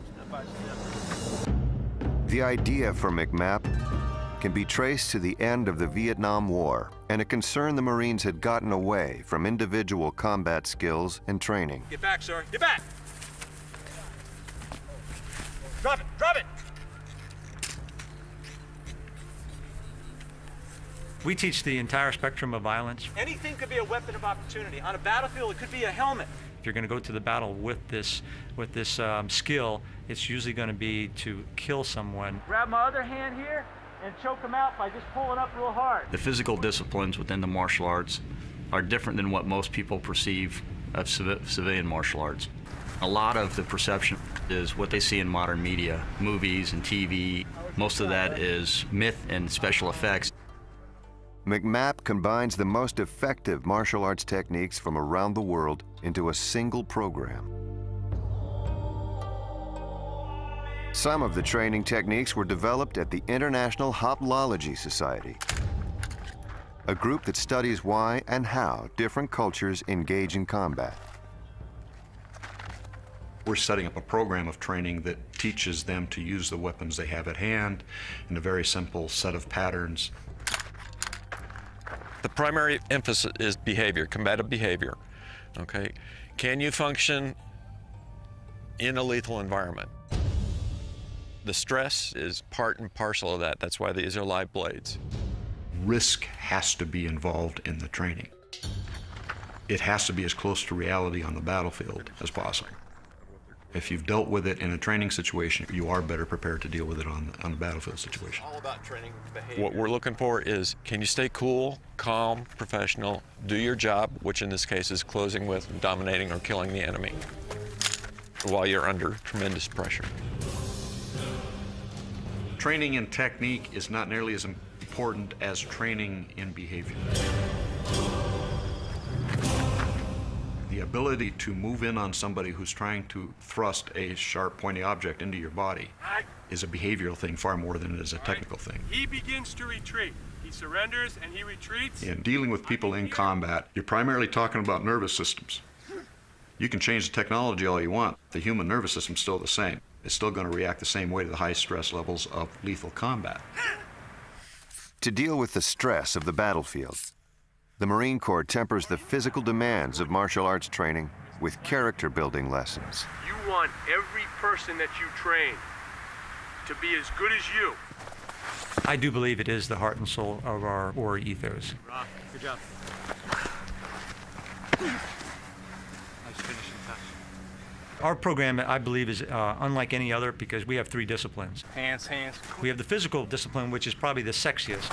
The idea for MCMAP can be traced to the end of the Vietnam War and a concern the Marines had gotten away from individual combat skills and training. Get back, sir. Get back. Drop it. Drop it. We teach the entire spectrum of violence. Anything could be a weapon of opportunity. On a battlefield, it could be a helmet. If you're going to go to the battle with this skill, it's usually going to be to kill someone. Grab my other hand here and choke him out by just pulling up real hard. The physical disciplines within the martial arts are different than what most people perceive of civilian martial arts. A lot of the perception is what they see in modern media, movies and TV. Most of that is myth and special effects. MCMAP combines the most effective martial arts techniques from around the world into a single program. Some of the training techniques were developed at the International Hoplology Society, a group that studies why and how different cultures engage in combat. We're setting up a program of training that teaches them to use the weapons they have at hand in a very simple set of patterns. The primary emphasis is behavior, combative behavior, okay? Can you function in a lethal environment? The stress is part and parcel of that. That's why these are live blades. Risk has to be involved in the training. It has to be as close to reality on the battlefield as possible. If you've dealt with it in a training situation, you are better prepared to deal with it on the battlefield situation. All about training behavior. What we're looking for is, can you stay cool, calm, professional, do your job, which in this case is closing with, dominating, or killing the enemy, while you're under tremendous pressure. Training in technique is not nearly as important as training in behavior. The ability to move in on somebody who's trying to thrust a sharp, pointy object into your body is a behavioral thing far more than it is a technical thing. He begins to retreat. He surrenders and he retreats. In dealing with people in combat, you're primarily talking about nervous systems. You can change the technology all you want. The human nervous system's still the same. It's still going to react the same way to the high stress levels of lethal combat. To deal with the stress of the battlefield, the Marine Corps tempers the physical demands of martial arts training with character-building lessons. You want every person that you train to be as good as you. I do believe it is the heart and soul of our warrior ethos. Rock, good job. Nice finishing touch. Our program, I believe, is unlike any other because we have 3 disciplines. Hands. We have the physical discipline, which is probably the sexiest.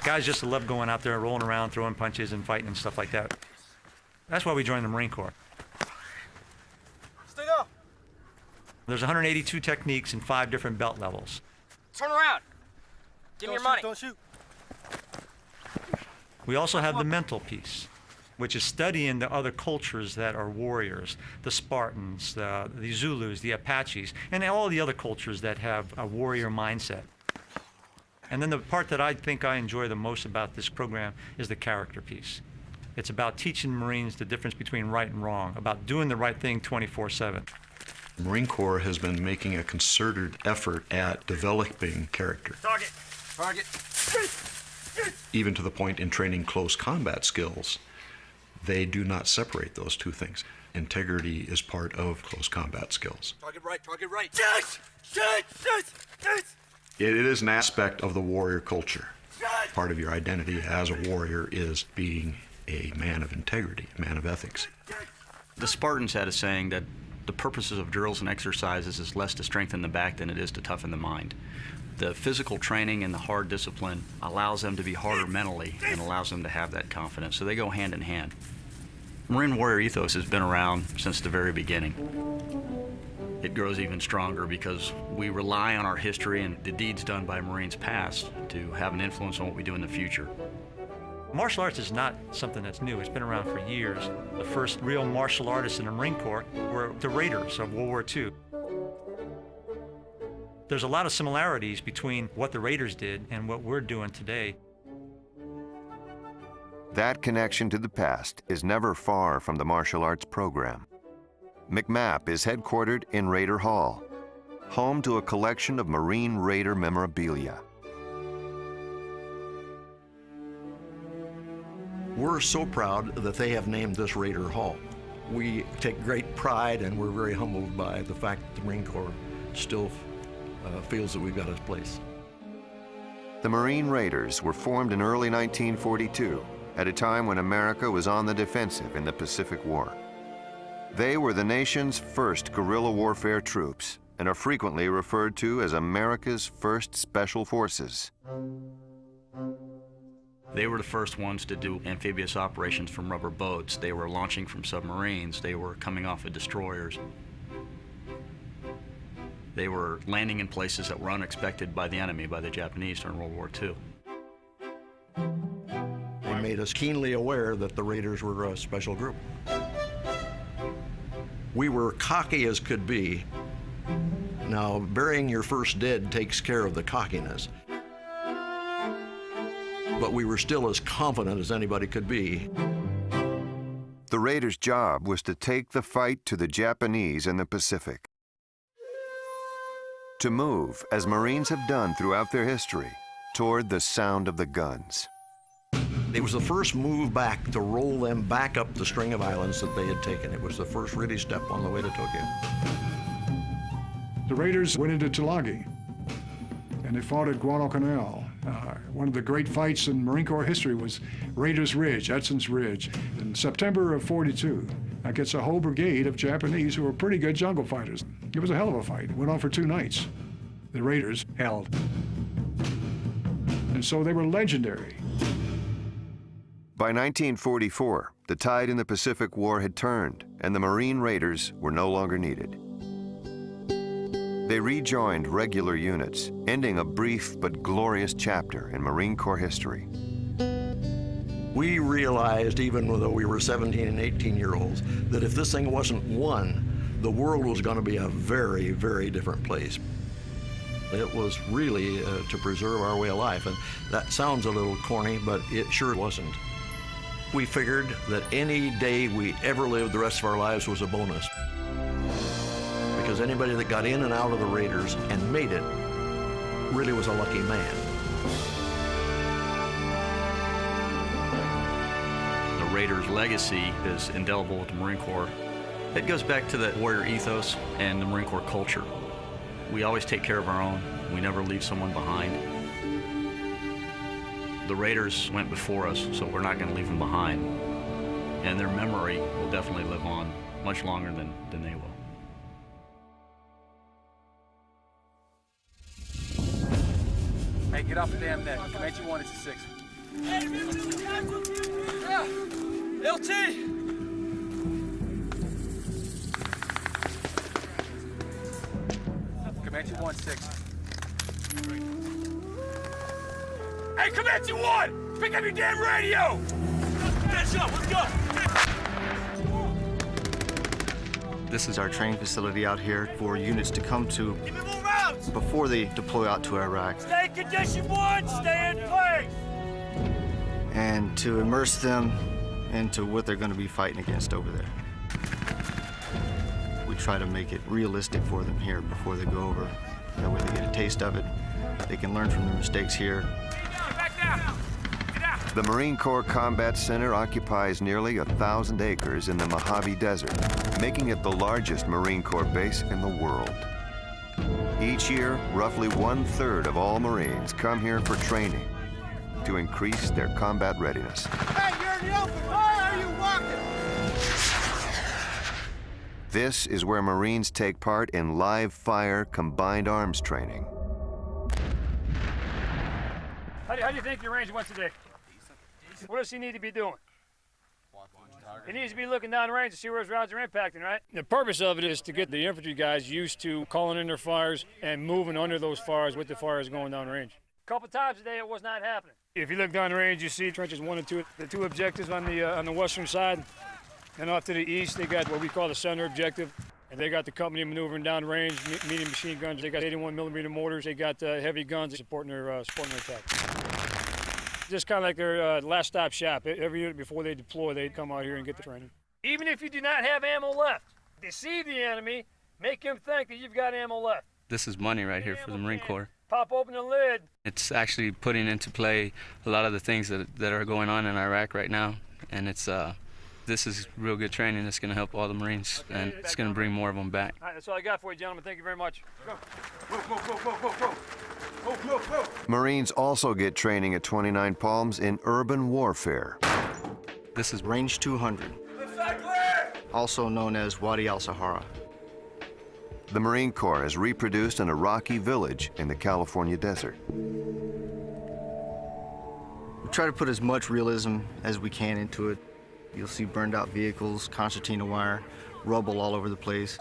Guys just love going out there, rolling around, throwing punches and fighting and stuff like that. That's why we joined the Marine Corps. Stay down. There's 182 techniques and 5 different belt levels. Turn around. Give me your money. Don't shoot. We also have the mental piece, which is studying the other cultures that are warriors, the Spartans, the Zulus, the Apaches, and all the other cultures that have a warrior mindset. And then the part that I think I enjoy the most about this program is the character piece. It's about teaching Marines the difference between right and wrong, about doing the right thing 24/7. The Marine Corps has been making a concerted effort at developing character. Target. Even to the point in training close combat skills, they do not separate those two things. Integrity is part of close combat skills. Target right. It is an aspect of the warrior culture. Part of your identity as a warrior is being a man of integrity, a man of ethics. The Spartans had a saying that the purposes of drills and exercises is less to strengthen the back than it is to toughen the mind. The physical training and the hard discipline allows them to be harder mentally and allows them to have that confidence. So they go hand in hand. Marine warrior ethos has been around since the very beginning. It grows even stronger because we rely on our history and the deeds done by Marines past to have an influence on what we do in the future. Martial arts is not something that's new. It's been around for years. The first real martial artists in the Marine Corps were the Raiders of World War II. There's a lot of similarities between what the Raiders did and what we're doing today. That connection to the past is never far from the martial arts program. McMap is headquartered in Raider Hall, home to a collection of Marine Raider memorabilia. We're so proud that they have named this Raider Hall. We take great pride, and we're very humbled by the fact that the Marine Corps still feels that we've got a place. The Marine Raiders were formed in early 1942, at a time when America was on the defensive in the Pacific War. They were the nation's first guerrilla warfare troops and are frequently referred to as America's first special forces. They were the first ones to do amphibious operations from rubber boats. They were launching from submarines. They were coming off of destroyers. They were landing in places that were unexpected by the enemy, by the Japanese during World War II. They made us keenly aware that the Raiders were a special group. We were cocky as could be. Now, burying your first dead takes care of the cockiness. But we were still as confident as anybody could be. The Raiders' job was to take the fight to the Japanese in the Pacific. To move, as Marines have done throughout their history, toward the sound of the guns. It was the first move back to roll them back up the string of islands that they had taken. It was the first really step on the way to Tokyo. The Raiders went into Tulagi, and they fought at Guadalcanal. One of the great fights in Marine Corps history was Raiders Ridge, Edson's Ridge, in September of '42. Against a whole brigade of Japanese who were pretty good jungle fighters. It was a hell of a fight. It went on for 2 nights. The Raiders held. And so they were legendary. By 1944, the tide in the Pacific War had turned, and the Marine Raiders were no longer needed. They rejoined regular units, ending a brief but glorious chapter in Marine Corps history. We realized, even though we were 17 and 18-year-olds, that if this thing wasn't won, the world was going to be a very, very different place. It was really to preserve our way of life, and that sounds a little corny, but it sure wasn't. We figured that any day we ever lived the rest of our lives was a bonus. Because anybody that got in and out of the Raiders and made it really was a lucky man. The Raiders' legacy is indelible with the Marine Corps. It goes back to the warrior ethos and the Marine Corps culture. We always take care of our own. We never leave someone behind. The Raiders went before us, so we're not going to leave them behind. And their memory will definitely live on much longer than they will. Hey, get off the damn neck. Comanche 1, it's a 6. Yeah. LT! Comanche 1, 6. Hey, Comanche 1! Pick up your damn radio! Finish up, let's go! This is our training facility out here for units to come to before they deploy out to Iraq. Stay in condition 1, stay in place! And to immerse them into what they're going to be fighting against over there. We try to make it realistic for them here before they go over. That way they get a taste of it. They can learn from their mistakes here. The Marine Corps Combat Center occupies nearly 1,000 acres in the Mojave Desert, making it the largest Marine Corps base in the world. Each year, roughly 1/3 of all Marines come here for training to increase their combat readiness. Hey, you're in the open! Why are you walking? This is where Marines take part in live fire combined arms training. How do you think your ranger went today? What does he need to be doing? He needs to be looking down the range to see where his rounds are impacting, right? The purpose of it is to get the infantry guys used to calling in their fires and moving under those fires with the fires going down the range. A couple times a day it was not happening. If you look down the range, you see trenches 1 and 2. The 2 objectives on the western side, and off to the east, they got what we call the center objective, and they got the company maneuvering down the range, medium machine guns. They got 81mm mortars. They got heavy guns supporting their attack. Just kind of like their last stop shop. Every unit before they deploy, they come out here and get the training. Even if you do not have ammo left, deceive the enemy, make him think that you've got ammo left. This is money right here for the Marine Corps. Pop open the lid. It's actually putting into play a lot of the things that are going on in Iraq right now, and this is real good training that's going to help all the Marines, and it's going to bring more of them back. All right, that's all I got for you, gentlemen. Thank you very much. Go. Marines also get training at 29 Palms in urban warfare. This is Range 200, also known as Wadi al-Sahara. The Marine Corps has reproduced an Iraqi village in the California desert. We try to put as much realism as we can into it. You'll see burned out vehicles, concertina wire, rubble all over the place.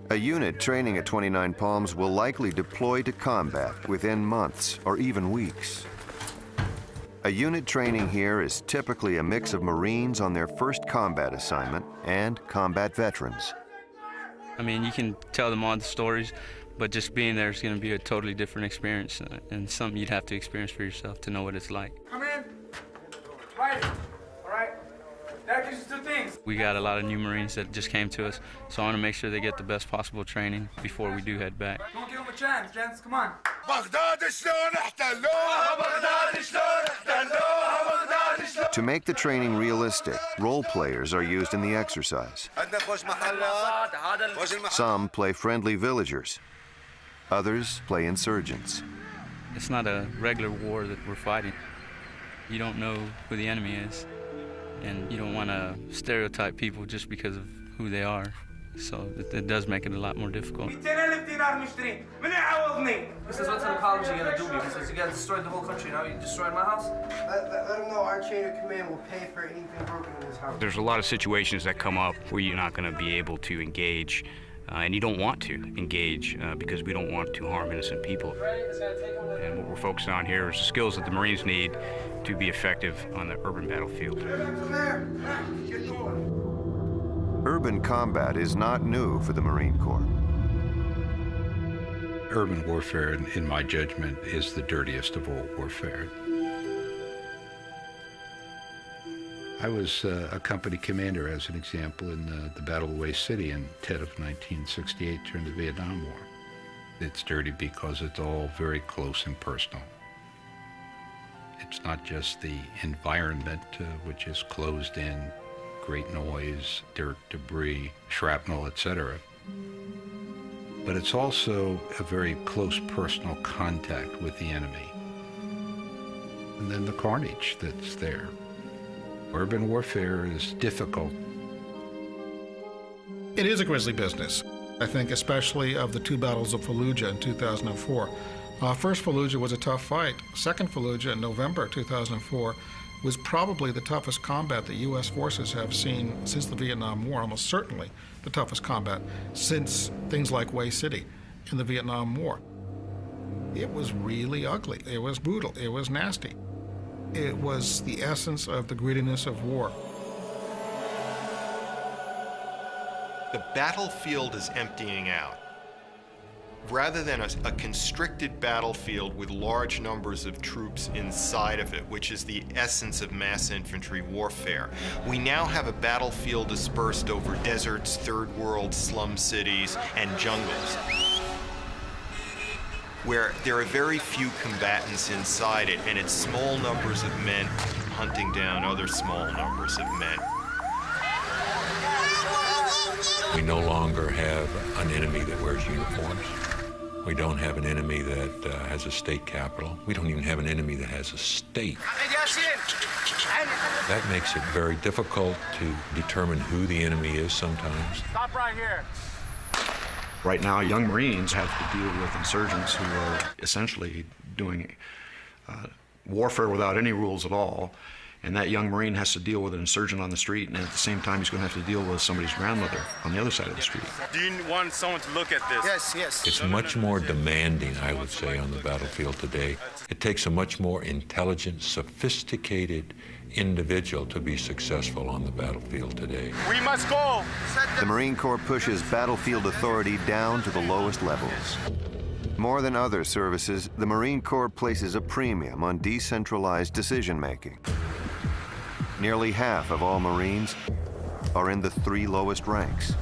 A unit training at 29 Palms will likely deploy to combat within months or even weeks. A unit training here is typically a mix of Marines on their first combat assignment and combat veterans. I mean, you can tell them all the stories, but just being there is going to be a totally different experience, and something you'd have to experience for yourself to know what it's like. Come in. Right. All right. That gives you 2 things. We got a lot of new Marines that just came to us, so I want to make sure they get the best possible training before we do head back. Don't give them a chance, gents. Come on. To make the training realistic, role players are used in the exercise. Some play friendly villagers. Others play insurgents. It's not a regular war that we're fighting. You don't know who the enemy is, and you don't want to stereotype people just because of who they are. So it does make it a lot more difficult. This is what the college you're gonna do, because you guys destroyed the whole country. Now you destroyed my house. Let them know our chain of command will pay for anything broken in this house. There's a lot of situations that come up where you're not going to be able to engage, and you don't want to engage because we don't want to harm innocent people. And what we're focusing on here is the skills that the Marines need to be effective on the urban battlefield. Urban combat is not new for the Marine Corps. Urban warfare, in my judgment, is the dirtiest of all warfare. I was a company commander, as an example, in the Battle of Way City in Tet of 1968 during the Vietnam War. It's dirty because it's all very close and personal. It's not just the environment, which is closed in, great noise, dirt, debris, shrapnel, etc. But it's also a very close personal contact with the enemy. And then the carnage that's there. Urban warfare is difficult. It is a grisly business. I think especially of the 2 battles of Fallujah in 2004. First Fallujah was a tough fight. Second Fallujah in November 2004 was probably the toughest combat that U.S. forces have seen since the Vietnam War, almost certainly the toughest combat since things like Way City in the Vietnam War. It was really ugly. It was brutal. It was nasty. It was the essence of the grittiness of war. The battlefield is emptying out. Rather than a constricted battlefield with large numbers of troops inside of it, which is the essence of mass infantry warfare, we now have a battlefield dispersed over deserts, third world slum cities, and jungles, where there are very few combatants inside it, and it's small numbers of men hunting down other small numbers of men. We no longer have an enemy that wears uniforms. We don't have an enemy that has a state capital. We don't even have an enemy that has a state. That makes it very difficult to determine who the enemy is sometimes. Stop right here. Right now, young Marines have to deal with insurgents who are essentially doing warfare without any rules at all, And that young Marine has to deal with an insurgent on the street, and at the same time he's going to have to deal with somebody's grandmother on the other side of the street. Do you want someone to look at this? Yes, yes. It's much more demanding, I would say, on the battlefield today. It takes a much more intelligent, sophisticated individual to be successful on the battlefield today. We must go! The Marine Corps pushes battlefield authority down to the lowest levels. More than other services, the Marine Corps places a premium on decentralized decision-making. Nearly half of all Marines are in the 3 lowest ranks.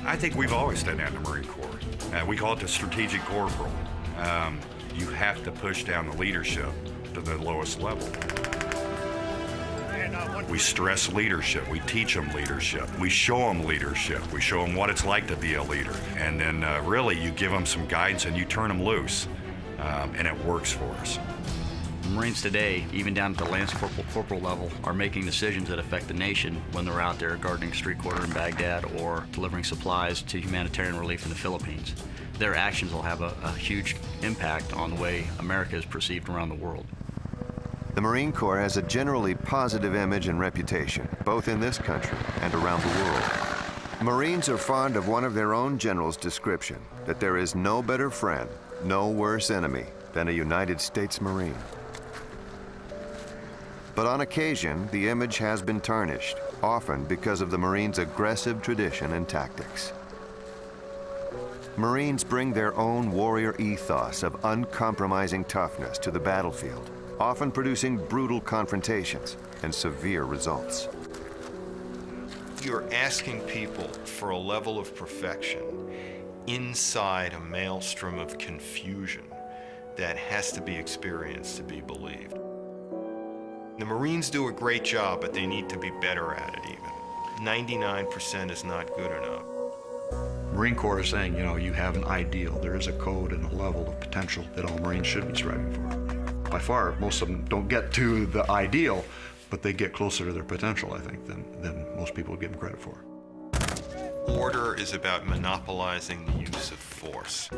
I think we've always done that in the Marine Corps. We call it the strategic corporal. You have to push down the leadership to the lowest level. We stress leadership. We teach them leadership. We show them leadership. We show them what it's like to be a leader. And then really you give them some guidance and you turn them loose. And it works for us. Marines today, even down at the lance corporal level, are making decisions that affect the nation when they're out there guarding a street corner in Baghdad or delivering supplies to humanitarian relief in the Philippines. Their actions will have a huge impact on the way America is perceived around the world. The Marine Corps has a generally positive image and reputation, both in this country and around the world. Marines are fond of one of their own general's description, that there is no better friend, no worse enemy than a United States Marine. But on occasion, the image has been tarnished, often because of the Marines' aggressive tradition and tactics. Marines bring their own warrior ethos of uncompromising toughness to the battlefield, often producing brutal confrontations and severe results. You're asking people for a level of perfection inside a maelstrom of confusion that has to be experienced to be believed. The Marines do a great job, but they need to be better at it even. 99% is not good enough. Marine Corps is saying, you know, you have an ideal. There is a code and a level of potential that all Marines should be striving for. By far, most of them don't get to the ideal, but they get closer to their potential, I think, than most people would give them credit for. Order is about monopolizing the use of force.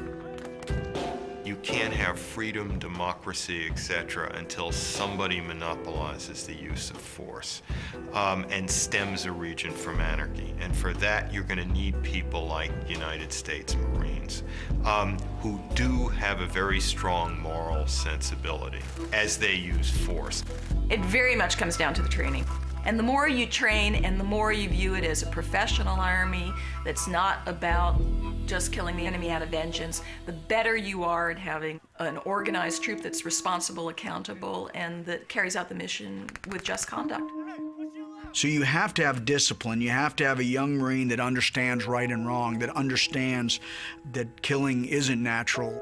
You can't have freedom, democracy, etc. until somebody monopolizes the use of force and stems a region from anarchy. And for that, you're going to need people like United States Marines who do have a very strong moral sensibility as they use force. It very much comes down to the training. And the more you train and the more you view it as a professional army that's not about just killing the enemy out of vengeance, the better you are at having an organized troop that's responsible, accountable, and that carries out the mission with just conduct. So you have to have discipline. You have to have a young Marine that understands right and wrong, that understands that killing isn't natural.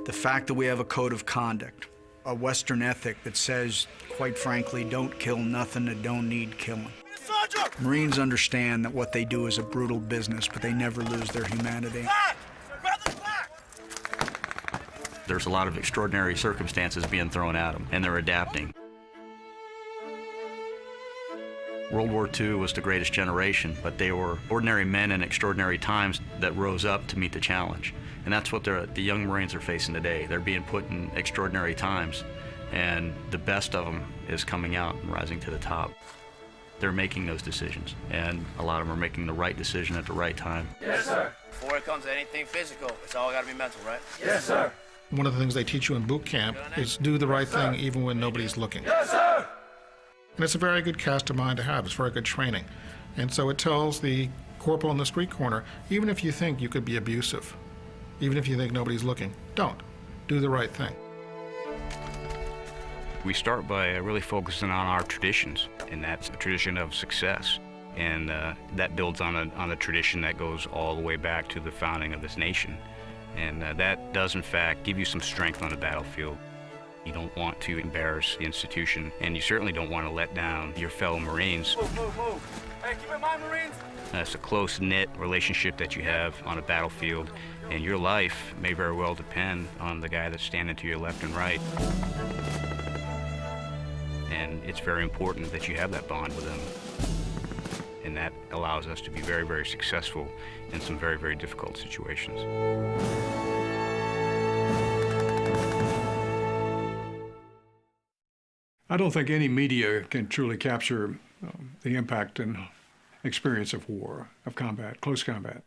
The fact that we have a code of conduct, a Western ethic that says, quite frankly, don't kill nothing that don't need killing. Marines understand that what they do is a brutal business, but they never lose their humanity. There's a lot of extraordinary circumstances being thrown at them, and they're adapting. World War II was the greatest generation, but they were ordinary men in extraordinary times that rose up to meet the challenge. And that's what the young Marines are facing today. They're being put in extraordinary times, and the best of them is coming out and rising to the top. They're making those decisions, and a lot of them are making the right decision at the right time. Yes, sir. Before it comes to anything physical, it's all got to be mental, right? Yes, sir. One of the things they teach you in boot camp is do the right thing even when nobody's looking. Yes, sir. And it's a very good cast of mind to have. It's very good training. And so it tells the corporal in the street corner, even if you think you could be abusive, even if you think nobody's looking, don't. Do the right thing. We start by really focusing on our traditions, and that's a tradition of success. And that builds on a tradition that goes all the way back to the founding of this nation. And that does, in fact, give you some strength on the battlefield. You don't want to embarrass the institution, and you certainly don't want to let down your fellow Marines. Move, move, move. Hey, keep in mind, Marines. It's a close-knit relationship that you have on a battlefield, and your life may very well depend on the guy that's standing to your left and right. And it's very important that you have that bond with them. And that allows us to be very, very successful in some very, very difficult situations. I don't think any media can truly capture the impact and experience of war, of combat, close combat,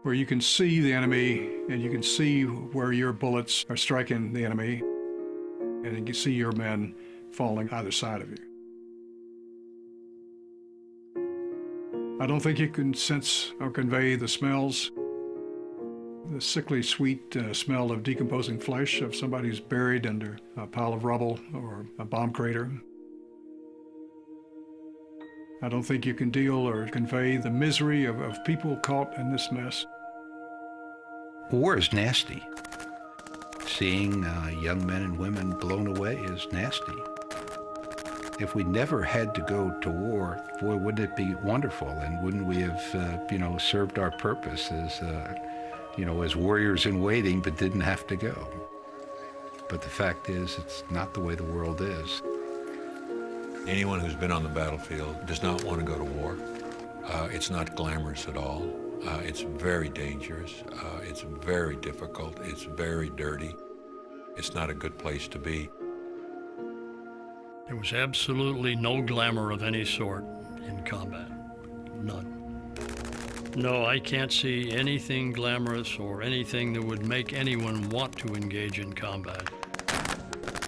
where you can see the enemy and you can see where your bullets are striking the enemy, and you can see your men falling either side of you. I don't think you can sense or convey the smells, the sickly sweet smell of decomposing flesh of somebody who's buried under a pile of rubble or a bomb crater. I don't think you can deal or convey the misery of people caught in this mess. War is nasty. Seeing young men and women blown away is nasty. If we never had to go to war, boy, wouldn't it be wonderful? And wouldn't we have, served our purpose as, as warriors in waiting, but didn't have to go? But the fact is, it's not the way the world is. Anyone who's been on the battlefield does not want to go to war. It's not glamorous at all. It's very dangerous. It's very difficult. It's very dirty. It's not a good place to be. There was absolutely no glamour of any sort in combat. None. No, I can't see anything glamorous or anything that would make anyone want to engage in combat.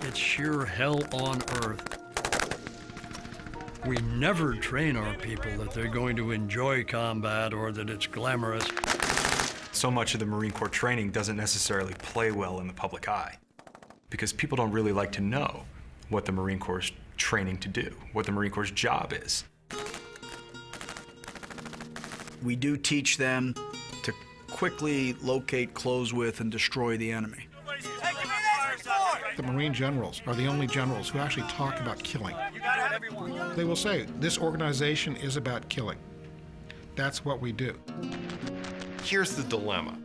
It's sheer hell on earth. We never train our people that they're going to enjoy combat or that it's glamorous. So much of the Marine Corps training doesn't necessarily play well in the public eye because people don't really like to know what the Marine Corps is training to do, what the Marine Corps' job is. We do teach them to quickly locate, close with, and destroy the enemy. The Marine generals are the only generals who actually talk about killing. They will say, this organization is about killing. That's what we do. Here's the dilemma.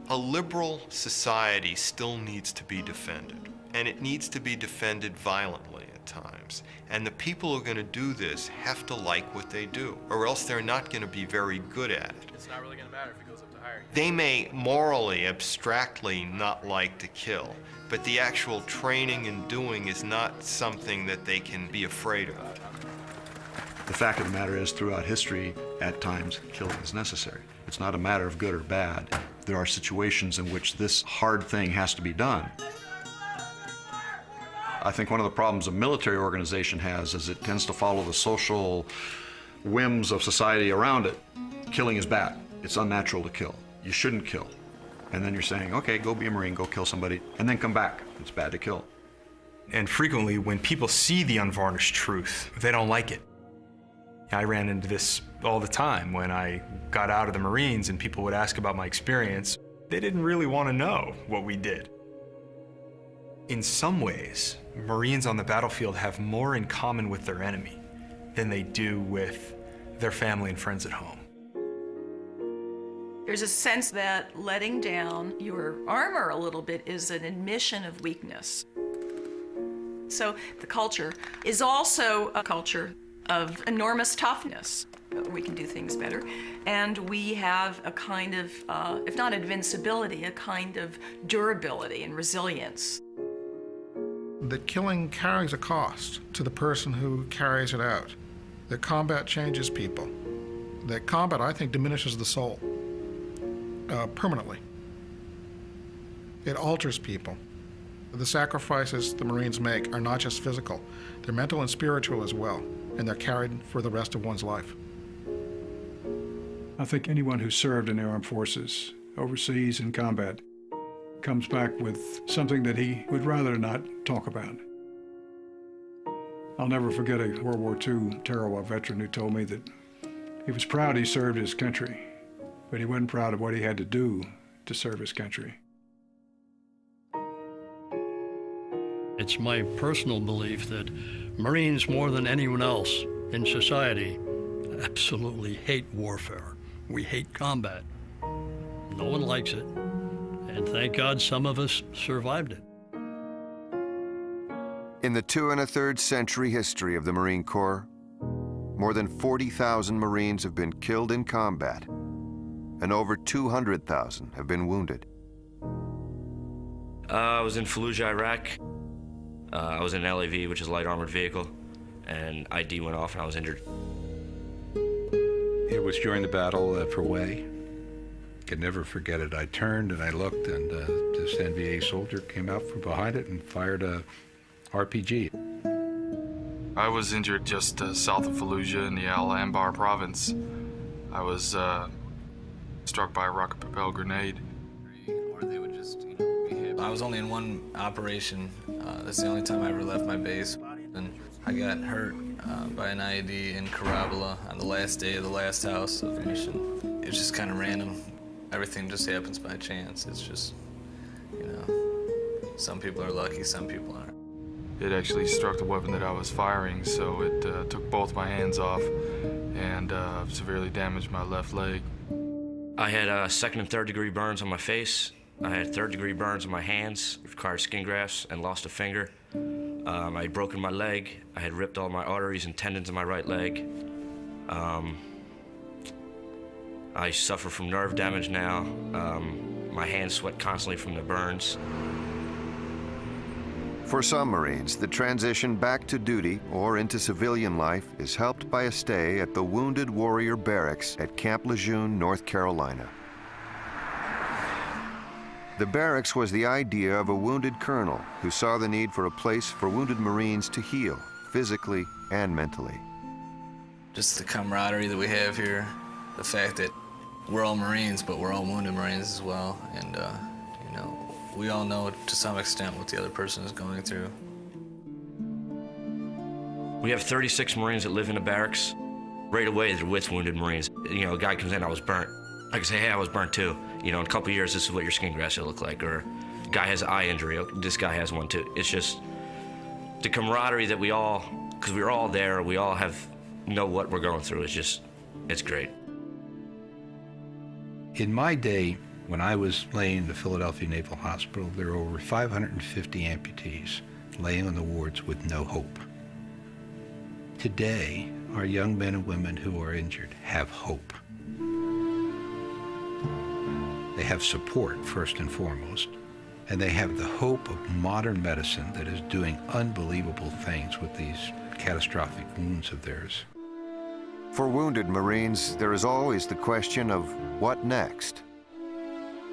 A liberal society still needs to be defended, and it needs to be defended violently at times. And the people who are going to do this have to like what they do, or else they're not going to be very good at it. It's not really going to matter if it goes up to higher. They may morally, abstractly not like to kill, but the actual training and doing is not something that they can be afraid of. The fact of the matter is, throughout history, at times, killing is necessary. It's not a matter of good or bad. There are situations in which this hard thing has to be done. I think one of the problems a military organization has is it tends to follow the social whims of society around it. Killing is bad. It's unnatural to kill. You shouldn't kill. And then you're saying, okay, go be a Marine, go kill somebody, and then come back. It's bad to kill. And frequently, when people see the unvarnished truth, they don't like it. I ran into this all the time when I got out of the Marines and people would ask about my experience. They didn't really want to know what we did. In some ways, Marines on the battlefield have more in common with their enemy than they do with their family and friends at home. There's a sense that letting down your armor a little bit is an admission of weakness. So the culture is also a culture of enormous toughness. We can do things better. And we have a kind of, if not invincibility, a kind of durability and resilience. That killing carries a cost to the person who carries it out. That combat changes people. That combat, I think, diminishes the soul permanently. It alters people. The sacrifices the Marines make are not just physical. They're mental and spiritual as well, and they're carried for the rest of one's life. I think anyone who served in the armed forces, overseas in combat, comes back with something that he would rather not talk about. I'll never forget a World War II Tarawa veteran who told me that he was proud he served his country, but he wasn't proud of what he had to do to serve his country. It's my personal belief that Marines, more than anyone else in society, absolutely hate warfare. We hate combat. No one likes it. And thank God some of us survived it. In the 2 1/3 century history of the Marine Corps, more than 40,000 Marines have been killed in combat, and over 200,000 have been wounded. I was in Fallujah, Iraq. I was in an LAV, which is a light armored vehicle, and ID went off and I was injured. It was during the battle for Way. Could never forget it. I turned and I looked, and this NVA soldier came out from behind it and fired a RPG. I was injured just south of Fallujah in the Al Anbar province. I was struck by a rocket-propelled grenade. Or they would just, be hit. I was only in one operation. That's the only time I ever left my base. And I got hurt by an IED in Karabola on the last day of the last house of the mission. It's just kind of random. Everything just happens by chance. It's just, some people are lucky, some people aren't. It actually struck the weapon that I was firing, so it took both my hands off and severely damaged my left leg. I had second and third degree burns on my face. I had third degree burns on my hands, required skin grafts, and lost a finger. I had broken my leg. I had ripped all my arteries and tendons in my right leg. I suffer from nerve damage now. My hands sweat constantly from the burns. For some Marines, the transition back to duty or into civilian life is helped by a stay at the Wounded Warrior Barracks at Camp Lejeune, North Carolina. The barracks was the idea of a wounded colonel who saw the need for a place for wounded Marines to heal, physically and mentally. Just the camaraderie that we have here, the fact that we're all Marines, but we're all wounded Marines as well, and we all know to some extent what the other person is going through. We have 36 Marines that live in the barracks. Right away, they're with wounded Marines. A guy comes in, I was burnt. I can say, hey, I was burnt too. In a couple of years, this is what your skin grafts will look like. Or, guy has an eye injury, this guy has one too. It's just the camaraderie that we all, because we're all there, we all know what we're going through. It's great. In my day, when I was laying in the Philadelphia Naval Hospital, there were over 550 amputees laying on the wards with no hope. Today, our young men and women who are injured have hope. They have support, first and foremost, and they have the hope of modern medicine that is doing unbelievable things with these catastrophic wounds of theirs. For wounded Marines, there is always the question of what next?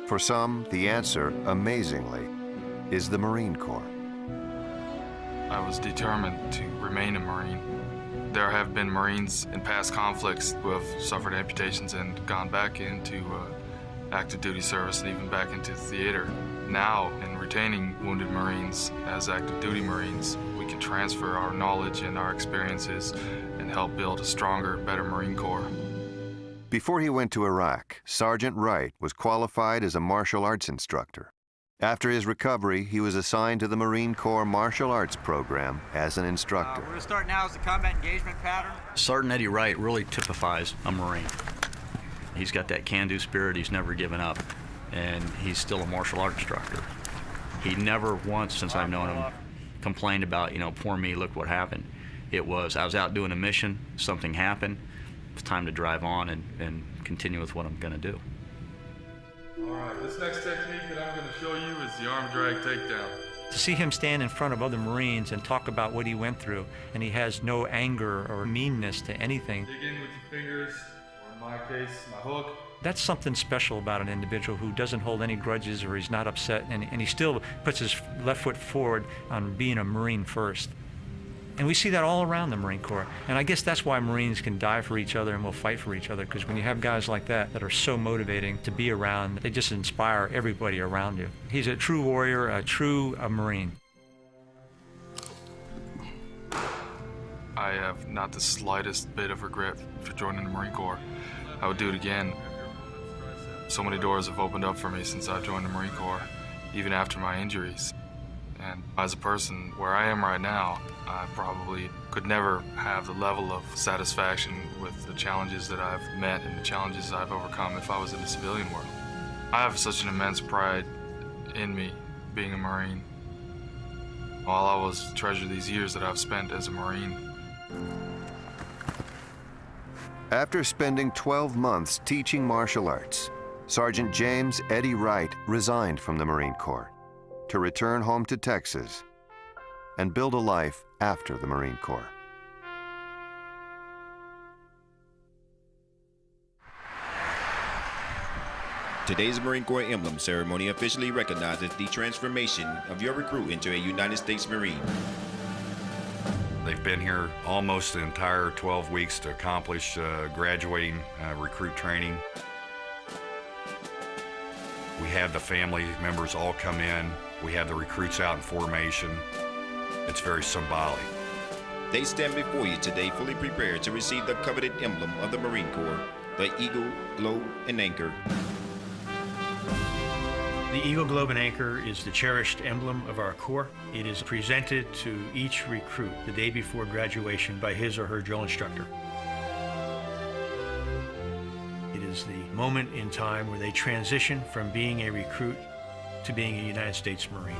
For some, the answer, amazingly, is the Marine Corps. I was determined to remain a Marine. There have been Marines in past conflicts who have suffered amputations and gone back into active duty service and even back into the theater. Now, in retaining wounded Marines as active duty Marines, we can transfer our knowledge and our experiences and help build a stronger, better Marine Corps. Before he went to Iraq, Sergeant Wright was qualified as a martial arts instructor. After his recovery, he was assigned to the Marine Corps Martial Arts Program as an instructor. We're going to start now as the combat engagement pattern. Sergeant Eddie Wright really typifies a Marine. He's got that can-do spirit, he's never given up, and he's still a martial art instructor. He never once, since I've known him, complained about, poor me, look what happened. It was, I was out doing a mission, something happened, it's time to drive on and continue with what I'm going to do. All right, this next technique that I'm going to show you is the arm drag takedown. To see him stand in front of other Marines and talk about what he went through, and he has no anger or meanness to anything. Dig in with your fingers, or in my case, my hook. That's something special about an individual who doesn't hold any grudges or he's not upset, and he still puts his left foot forward on being a Marine first. And we see that all around the Marine Corps. And I guess that's why Marines can die for each other and will fight for each other, because when you have guys like that that are so motivating to be around, they just inspire everybody around you. He's a true warrior, a true Marine. I have not the slightest bit of regret for joining the Marine Corps. I would do it again. So many doors have opened up for me since I joined the Marine Corps, even after my injuries. And as a person where I am right now, I probably could never have the level of satisfaction with the challenges that I've met and the challenges I've overcome if I was in the civilian world. I have such an immense pride in me being a Marine. I'll always treasure these years that I've spent as a Marine. After spending 12 months teaching martial arts, Sergeant James Eddie Wright resigned from the Marine Corps to return home to Texas and build a life after the Marine Corps. Today's Marine Corps emblem ceremony officially recognizes the transformation of your recruit into a United States Marine. They've been here almost the entire 12 weeks to accomplish graduating recruit training. We have the family members all come in. We have the recruits out in formation. It's very symbolic. They stand before you today fully prepared to receive the coveted emblem of the Marine Corps, the Eagle, Globe, and Anchor. The Eagle, Globe, and Anchor is the cherished emblem of our Corps. It is presented to each recruit the day before graduation by his or her drill instructor. It is the moment in time where they transition from being a recruit to being a United States Marine.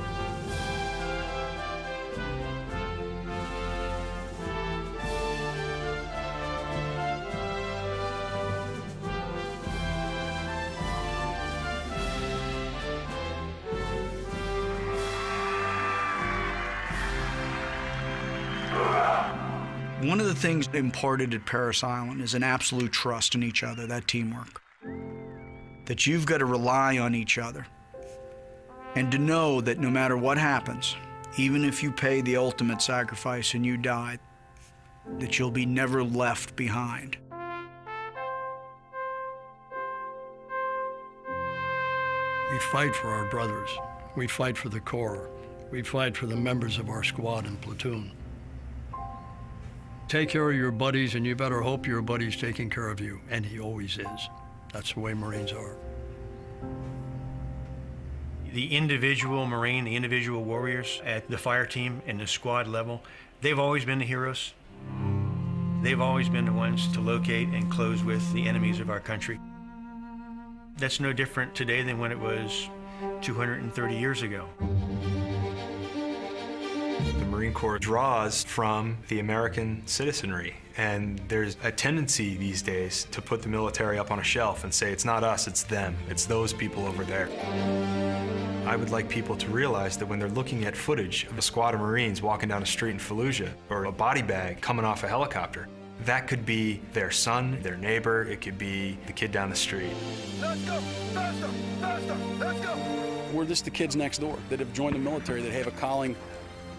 One of the things imparted at Parris Island is an absolute trust in each other, that teamwork. That you've got to rely on each other. And to know that no matter what happens, even if you pay the ultimate sacrifice and you die, that you'll be never left behind. We fight for our brothers. We fight for the Corps. We fight for the members of our squad and platoon. Take care of your buddies, and you better hope your buddy's taking care of you, and he always is. That's the way Marines are. The individual Marine, the individual warriors at the fire team and the squad level, they've always been the heroes. They've always been the ones to locate and close with the enemies of our country. That's no different today than when it was 230 years ago. The Marine Corps draws from the American citizenry, and there's a tendency these days to put the military up on a shelf and say it's not us, it's them, it's those people over there. I would like people to realize that when they're looking at footage of a squad of Marines walking down a street in Fallujah, or a body bag coming off a helicopter, that could be their son, their neighbor, it could be the kid down the street. Let's go! Faster! Faster! Let's go! We're just the kids next door that have joined the military, that have a calling.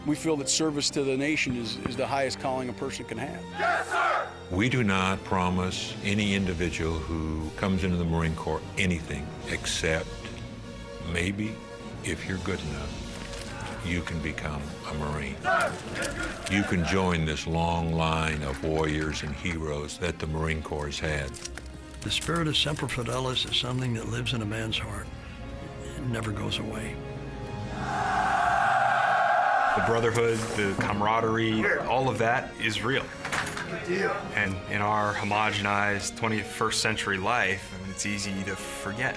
We feel that service to the nation is the highest calling a person can have. Yes, sir! We do not promise any individual who comes into the Marine Corps anything except maybe if you're good enough, you can become a Marine. You can join this long line of warriors and heroes that the Marine Corps has had. The spirit of Semper Fidelis is something that lives in a man's heart. It never goes away. The brotherhood, the camaraderie, all of that is real. And in our homogenized 21st century life, I mean, it's easy to forget.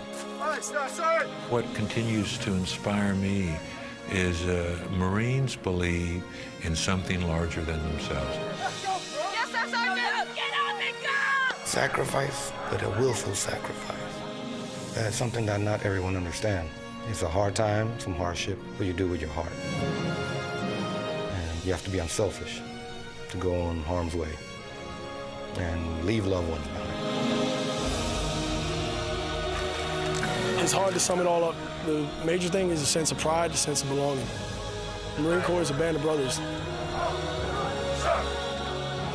What continues to inspire me is Marines believe in something larger than themselves. Yes, sir, Sergeant! Get up and go! Sacrifice, but a willful sacrifice. That's something that not everyone understands. It's a hard time, some hardship, but you do with your heart. And you have to be unselfish to go on harm's way and leave loved ones behind. It's hard to sum it all up. The major thing is a sense of pride, a sense of belonging. The Marine Corps is a band of brothers.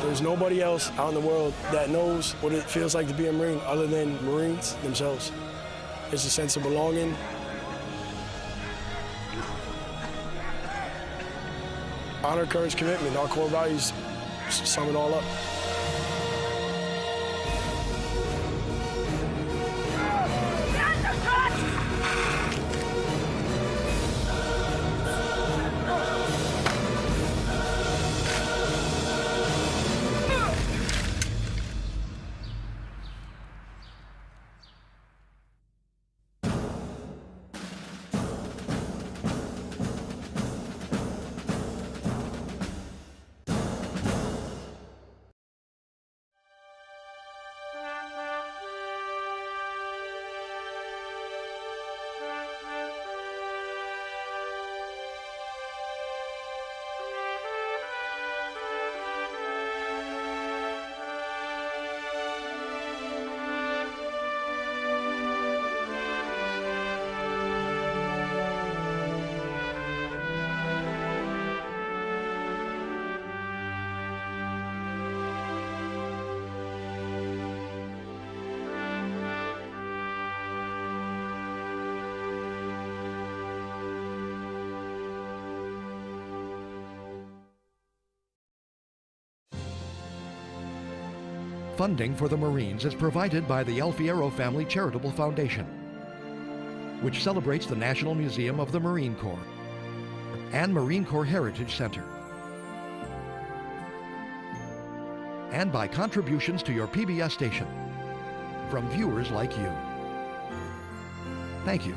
There's nobody else out in the world that knows what it feels like to be a Marine other than Marines themselves. It's a sense of belonging. Honor, courage, commitment. Our core values sum it all up. Funding for the Marines is provided by the El Fierro Family Charitable Foundation, which celebrates the National Museum of the Marine Corps and Marine Corps Heritage Center, and by contributions to your PBS station from viewers like you. Thank you.